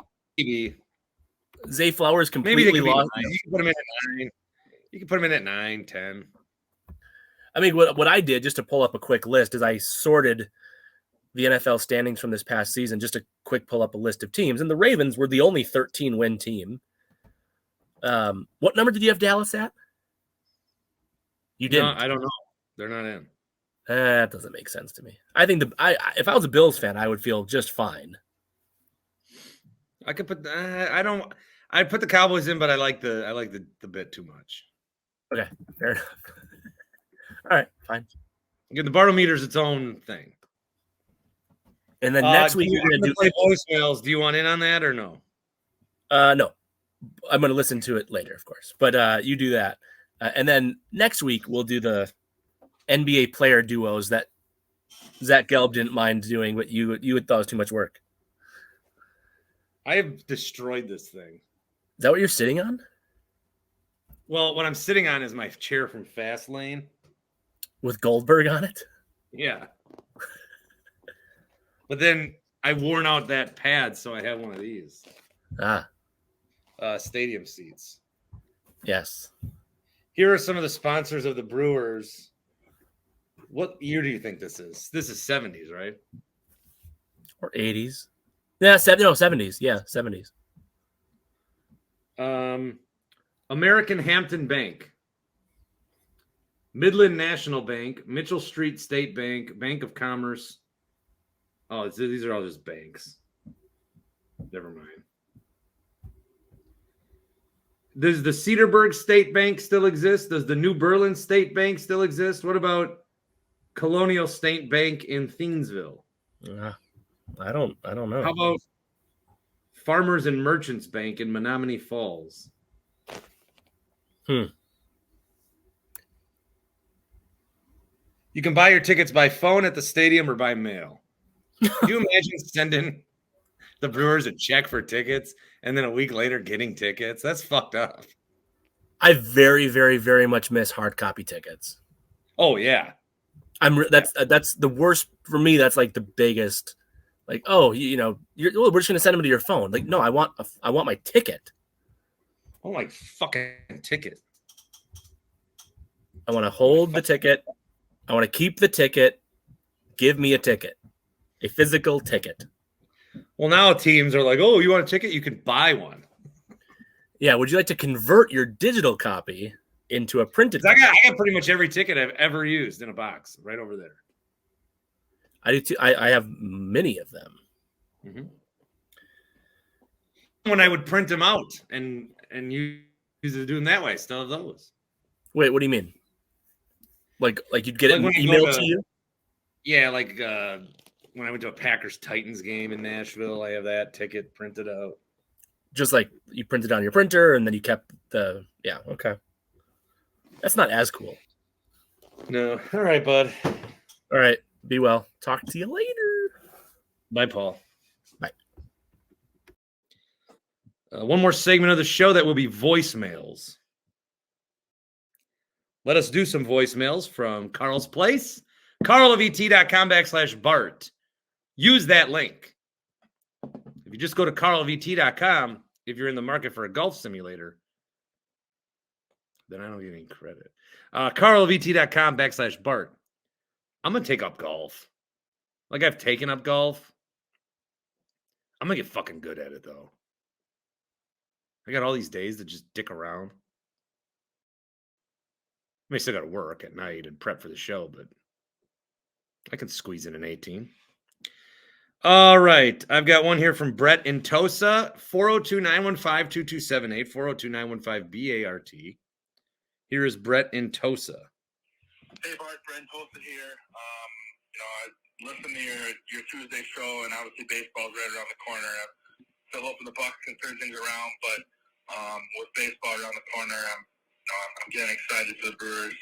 Zay Flowers completely lost. You can put him in at 9. You can put him in at 9, 10. I mean, what I did just to pull up a quick list is I sorted the NFL standings from this past season, just a quick pull up a list of teams. And the Ravens were the only 13-win team. What number did you have Dallas at? You didn't. No, I don't know. They're not in. That doesn't make sense to me. I think if I was a Bills fan, I would feel just fine. I could put. I'd put the Cowboys in, but I like the bit too much. Okay, fair enough. All right, fine. Again, the barometer's its own thing. And then next week you're going to play voicemails. Do you want in on that or no? No, I'm going to listen to it later, of course. But you do that, and then next week we'll do the NBA player duos that Zach Gelb didn't mind doing, but you had thought was too much work. I have destroyed this thing. Is that what you're sitting on? Well, what I'm sitting on is my chair from Fastlane. With Goldberg on it? Yeah. But then I worn out that pad, so I have one of these. Stadium seats. Yes. Here are some of the sponsors of the Brewers. What year do you think this is? This is 70s, right? Or 80s. Yeah, 70s. Yeah, 70s. American Hampton Bank, Midland National Bank, Mitchell Street State Bank, Bank of Commerce. Oh, these are all just banks. Never mind. Does the Cedarburg State Bank still exist? Does the New Berlin State Bank still exist? What about Colonial State Bank in Thiensville? I don't know. How about Farmers and Merchants Bank in Menominee Falls? You can buy your tickets by phone at the stadium or by mail. Can you imagine sending the Brewers a check for tickets and then a week later getting tickets? That's fucked up. I very, very, very much miss hard copy tickets. Oh yeah. That's the worst for me. That's like the biggest. Like, oh, we're just gonna send them to your phone. Like, no, I want my ticket. Oh, my fucking ticket. I want to hold the ticket. I want to keep the ticket. Give me a ticket, a physical ticket. Well, now teams are like, oh, you want a ticket? You can buy one. Yeah. Would you like to convert your digital copy into a printed copy? I got pretty much every ticket I've ever used in a box right over there. I do too. I have many of them. Mm-hmm. When I would print them out and use it doing that way, I still have those. Wait, what do you mean? Like you'd get it emailed to you? Yeah, like when I went to a Packers Titans game in Nashville, I have that ticket printed out. Just like you printed on your printer and then you kept the okay. That's not as cool. No. All right, bud. All right. Be well. Talk to you later. Bye, Paul. Bye. One more segment of the show that will be voicemails. Let us do some voicemails from Carl's Place. carlofet.com/Bart. Use that link. If you just go to carlofet.com, if you're in the market for a golf simulator, then I don't get any credit. carlofet.com/Bart. I'm going to take up golf. Like I've taken up golf. I'm going to get fucking good at it, though. I got all these days to just dick around. I still got to work at night and prep for the show, but I can squeeze in an 18. All right. I've got one here from Brett in Tosa, 402-915-2278, 402-915-BART. Here is Brett in Tosa. Hey, Bart, Brent Tosa here. I listen to your Tuesday show, and obviously baseball's right around the corner. I'm still hoping the Bucks can turn things around, but with baseball around the corner, I'm getting excited for the Brewers.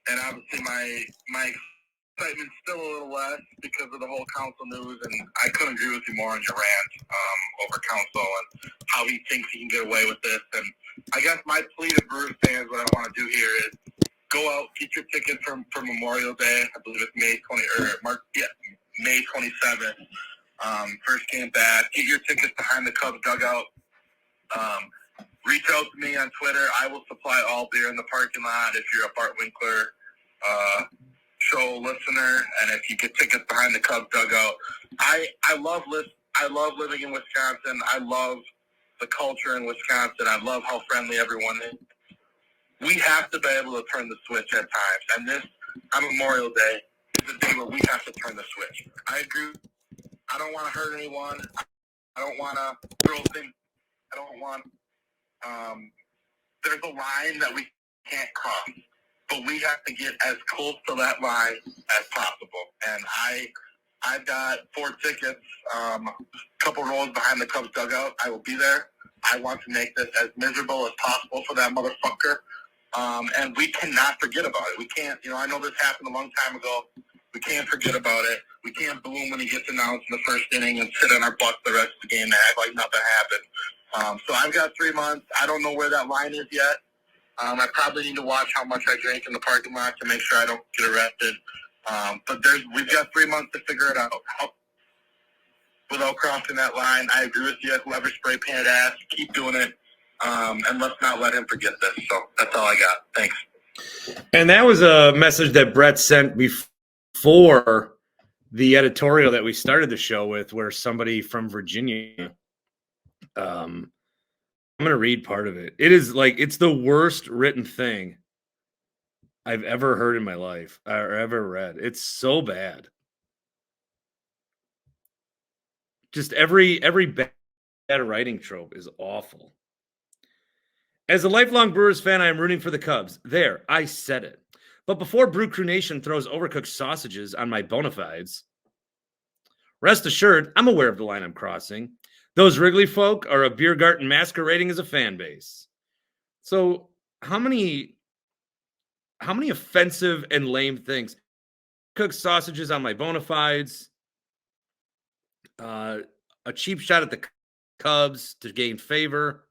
And obviously my excitement's still a little less because of the whole Counsell news, and I couldn't agree with you more on your rant over Counsell and how he thinks he can get away with this. And I guess my plea to Brewers fans, what I want to do here is go out, get your ticket for Memorial Day. I believe it's May 27th. First game back. Get your tickets behind the Cubs dugout. Reach out to me on Twitter. I will supply all beer in the parking lot if you're a Bart Winkler show listener, and if you get tickets behind the Cubs dugout. I love living in Wisconsin. I love the culture in Wisconsin. I love how friendly everyone is. We have to be able to turn the switch at times. And this, on Memorial Day, is a day where we have to turn the switch. I agree. I don't want to hurt anyone. I don't want to throw things. I don't want, there's a line that we can't cross. But we have to get as close to that line as possible. And I've got 4 tickets, a couple rows behind the Cubs dugout. I will be there. I want to make this as miserable as possible for that motherfucker. And we cannot forget about it. We can't, I know this happened a long time ago. We can't forget about it. We can't bloom when he gets announced in the first inning and sit on our butts the rest of the game and act like nothing happened. So I've got 3 months. I don't know where that line is yet. I probably need to watch how much I drink in the parking lot to make sure I don't get arrested. But we've got 3 months to figure it out. Without crossing that line, I agree with you. Whoever spray painted ass, keep doing it. And let's not let him forget this. So that's all I got. Thanks. And that was a message that Brett sent before the editorial that we started the show with, where somebody from Virginia, I'm going to read part of it. It is like, it's the worst written thing I've ever heard in my life or ever read. It's so bad. Just every bad writing trope is awful. As a lifelong Brewers fan, I am rooting for the Cubs. There, I said it. But before Brew Crew Nation throws overcooked sausages on my bona fides, rest assured, I'm aware of the line I'm crossing. Those Wrigley folk are a beer garden masquerading as a fan base. So how many offensive and lame things? Cooked sausages on my bona fides. A cheap shot at the Cubs to gain favor.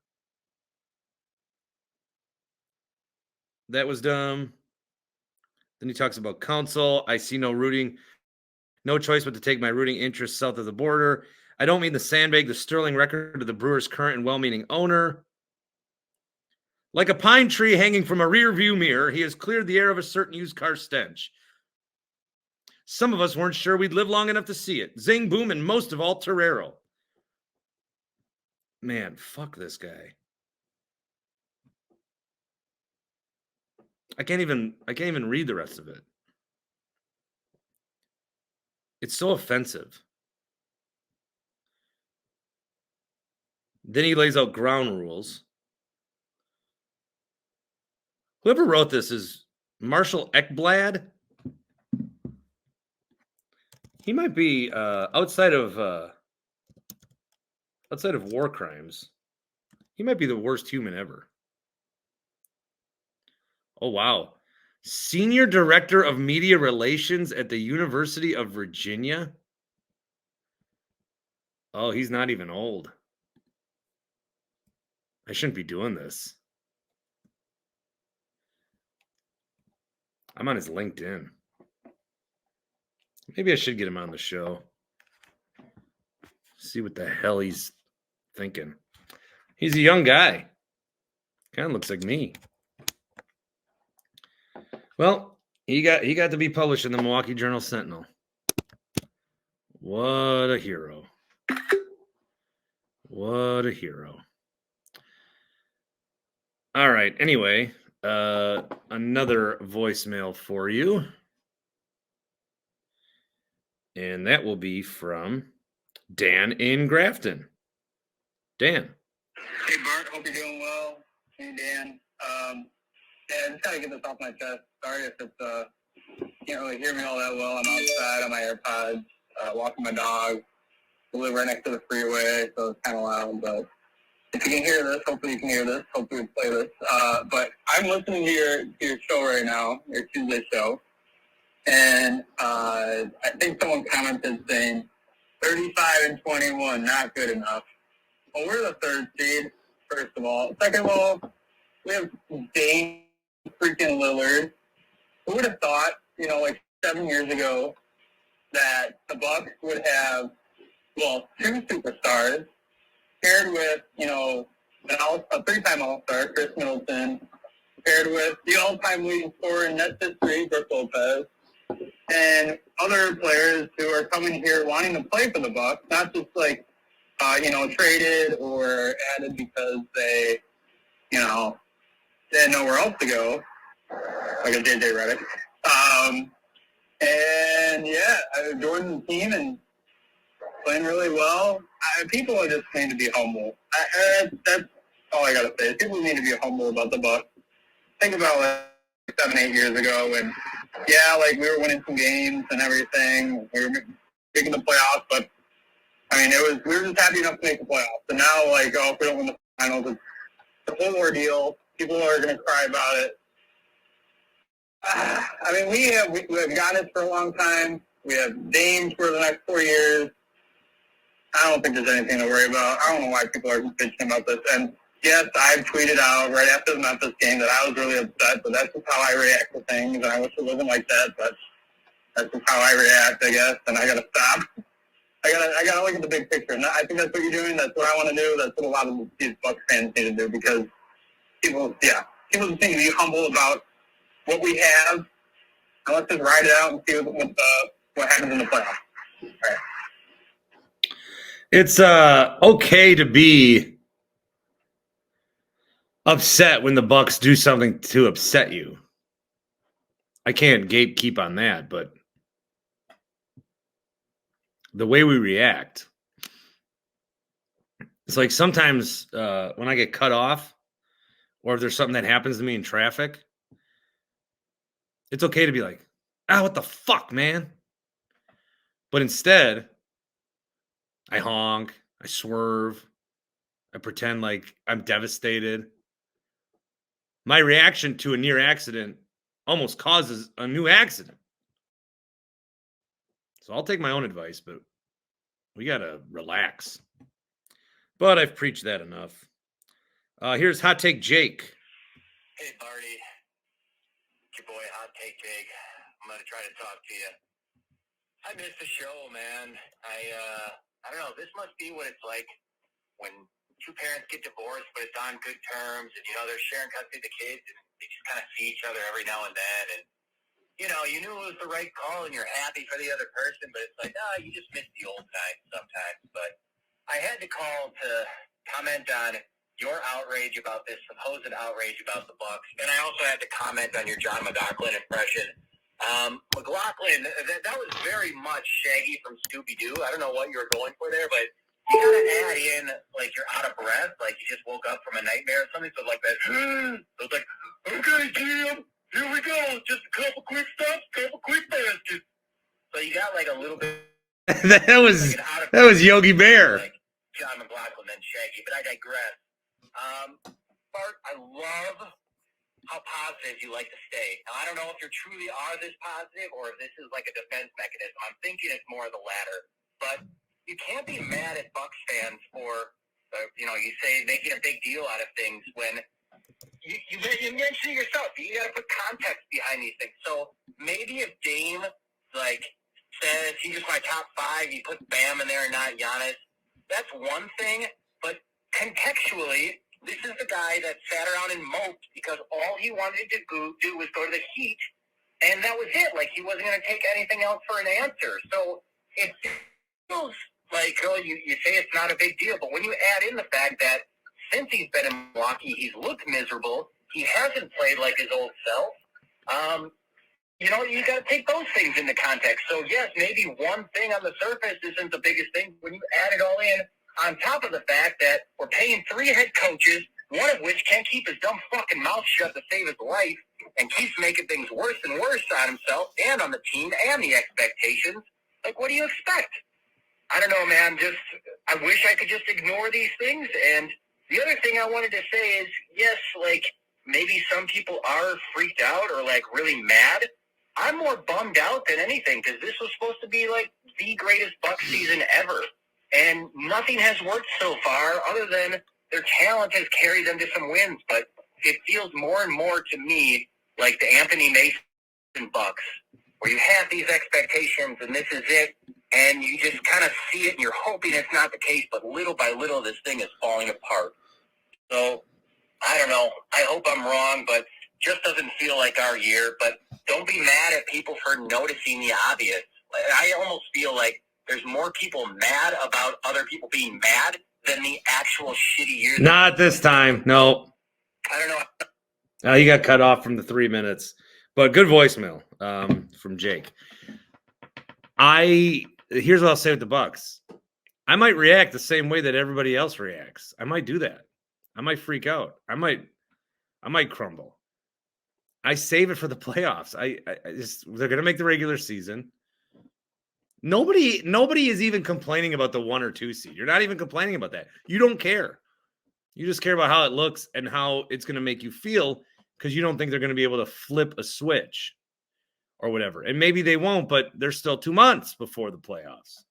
That was dumb. Then he talks about Counsell. I see no choice but to take my rooting interest south of the border. I don't mean to sandbag the sterling record of the Brewers' current and well-meaning owner. Like a pine tree hanging from a rear-view mirror, he has cleared the air of a certain used car stench. Some of us weren't sure we'd live long enough to see it. Zing, boom, and most of all, Torero. Man, fuck this guy. I can't even read the rest of it. It's so offensive. Then he lays out ground rules. Whoever wrote this is Marshall Ekblad. He might be outside of war crimes. He might be the worst human ever. Oh, wow. Senior Director of Media Relations at the University of Virginia. Oh, he's not even old. I shouldn't be doing this. I'm on his LinkedIn. Maybe I should get him on the show. See what the hell he's thinking. He's a young guy. Kind of looks like me. Well, he got to be published in the Milwaukee Journal Sentinel. What a hero. What a hero. All right. Anyway, another voicemail for you. And that will be from Dan in Grafton. Dan. Hey, Bart. Hope you're doing well. Hey, Dan. Yeah, I just got to get this off my chest. Sorry if it's, can't really hear me all that well. I'm outside on my AirPods, walking my dog. I live right next to the freeway, so it's kind of loud. But if you can hear this, hopefully you can hear this. Hopefully we play this. But I'm listening to your show right now, your Tuesday show. And I think someone commented saying 35-21, not good enough. Well, we're the third seed, first of all. Second of all, we have Dame freaking Lillard. Who would have thought, like 7 years ago, that the Bucks would have, two superstars paired with, a three-time All-Star, Chris Middleton, paired with the all-time leading scorer in net history, Brook Lopez, and other players who are coming here wanting to play for the Bucks, not just like traded or added because they, they had nowhere else to go, like a JJ Redick. Jordan's team and playing really well. People are just need to be humble. That's all I gotta say. People need to be humble about the Bucks. Think about like 7-8 years ago when, we were winning some games and everything. We were making the playoffs, but we were just happy enough to make the playoffs. And now, if we don't win the finals, it's the whole ordeal. People are gonna cry about it. We have Giannis for a long time. We have Dame for the next 4 years. I don't think there's anything to worry about. I don't know why people are bitching about this. And yes, I've tweeted out right after the Memphis game that I was really upset, but that's just how I react to things. And I wish it wasn't like that, but that's just how I react, I guess. And I gotta stop. I gotta look at the big picture. And I think that's what you're doing. That's what I want to do. That's what a lot of these Bucks fans need to do because people just need to be humble about what we have. And let's just ride it out and see what happens in the playoffs. All right. It's okay to be upset when the Bucks do something to upset you. I can't gatekeep on that, but the way we react, it's like sometimes when I get cut off or if there's something that happens to me in traffic, it's okay to be like, what the fuck, man? But instead, I honk, I swerve, I pretend like I'm devastated. My reaction to a near accident almost causes a new accident. So I'll take my own advice, but we got to relax. But I've preached that enough. Here's Hot Take Jake. Hey, Barty. It's your boy, Hot Take Jake. I'm going to try to talk to you. I missed the show, man. I don't know. This must be what it's like when two parents get divorced, but it's on good terms, and, they're sharing custody of the kids, and they just kind of see each other every now and then, and, you knew it was the right call, and you're happy for the other person, but it's like, you just miss the old times sometimes. But I had to call to comment on your outrage about this supposed outrage about the Bucks, and I also had to comment on your John McLaughlin impression. McLaughlin, that was very much Shaggy from Scooby-Doo. I don't know what you were going for there, but you gotta add in, you're out of breath, like you just woke up from a nightmare or something, so like that, so it's like, okay, Jim, here we go, just a couple quick stops, couple quick bastards. So you got a little bit. that was Yogi Bear. Like John McLaughlin and Shaggy, but I digress. Bart, I love how positive you like to stay. Now, I don't know if you truly are this positive or if this is like a defense mechanism. I'm thinking it's more of the latter. But you can't be mad at Bucks fans for, you say making a big deal out of things when you mentioned it yourself. You got to put context behind these things. So maybe if Dame, says he's just my top 5, you put Bam in there and not Giannis, that's one thing. But contextually, this is the guy that sat around and moped because all he wanted to do was go to the Heat, and that was it. He wasn't going to take anything else for an answer. So it feels like, you say it's not a big deal, but when you add in the fact that since he's been in Milwaukee, he's looked miserable, he hasn't played like his old self, you got to take those things into context. So, yes, maybe one thing on the surface isn't the biggest thing. When you add it all in, on top of the fact that we're paying 3 head coaches, one of which can't keep his dumb fucking mouth shut to save his life and keeps making things worse and worse on himself and on the team and the expectations. What do you expect? I don't know, man. I wish I could just ignore these things. And the other thing I wanted to say is, yes, maybe some people are freaked out or really mad. I'm more bummed out than anything because this was supposed to be the greatest Bucks season ever. And nothing has worked so far other than their talent has carried them to some wins. But it feels more and more to me like the Anthony Mason Bucks, where you have these expectations and this is it, and you just kind of see it and you're hoping it's not the case, but little by little this thing is falling apart. So, I don't know. I hope I'm wrong, but just doesn't feel like our year. But don't be mad at people for noticing the obvious. I almost feel like there's more people mad about other people being mad than the actual shitty year. Not this time. No. I don't know. You got cut off from the 3 minutes, but good voicemail from Jake. Here's what I'll say with the Bucks. I might react the same way that everybody else reacts. I might do that. I might freak out. I might crumble. I save it for the playoffs. They're going to make the regular season. Nobody is even complaining about the 1 or 2 seed. You're not even complaining about that. You don't care. You just care about how it looks and how it's going to make you feel because you don't think they're going to be able to flip a switch or whatever. And maybe they won't, but there's still 2 months before the playoffs.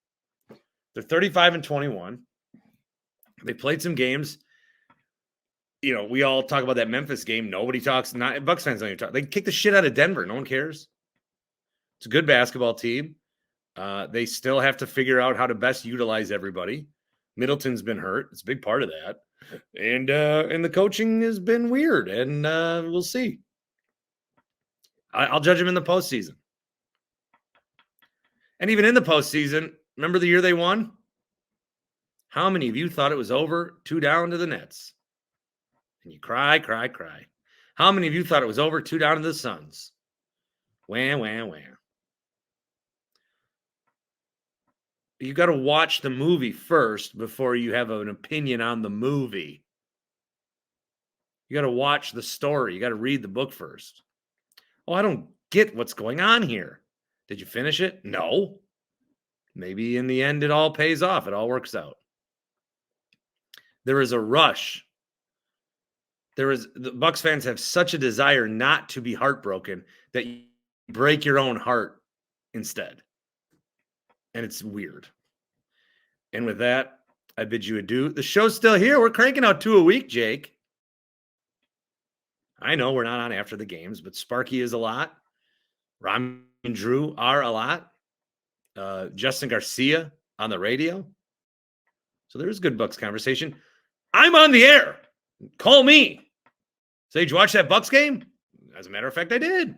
They're 35-21. They played some games. You know, we all talk about that Memphis game. Nobody talks. Not Bucks fans don't even talk. They kicked the shit out of Denver. No one cares. It's a good basketball team. They still have to figure out how to best utilize everybody. Middleton's been hurt. It's a big part of that. And the coaching has been weird. And we'll see. I'll judge them in the postseason. And even in the postseason, remember the year they won? How many of you thought it was over? 2 down to the Nets. And you cry. How many of you thought it was over? 2 down to the Suns. Wham. You got to watch the movie first before you have an opinion on the movie. You got to watch the story. You got to read the book first. Oh, I don't get what's going on here. Did you finish it? No. Maybe in the end it all pays off. It all works out. There is a rush. The Bucks fans have such a desire not to be heartbroken that you break your own heart instead. And it's weird. And with that, I bid you adieu. The show's still here. We're cranking out 2 a week, Jake. I know we're not on after the games, but Sparky is a lot. Ram and Drew are a lot. Justin Garcia on the radio. So there's good Bucks conversation. I'm on the air. Call me. Say, did you watch that Bucks game? As a matter of fact, I did.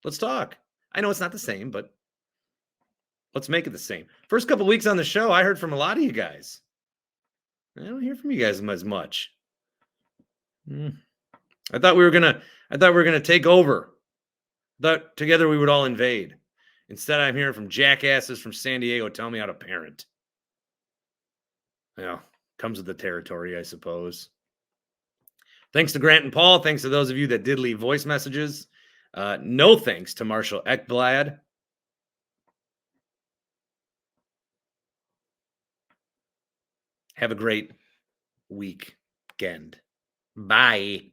Let's talk. I know it's not the same, but let's make it the same. First couple weeks on the show, I heard from a lot of you guys. I don't hear from you guys as much. I thought we were gonna take over. Thought together we would all invade. Instead, I'm hearing from jackasses from San Diego telling me how to parent. Well, comes with the territory, I suppose. Thanks to Grant and Paul. Thanks to those of you that did leave voice messages. No thanks to Marshall Ekblad. Have a great weekend. Bye.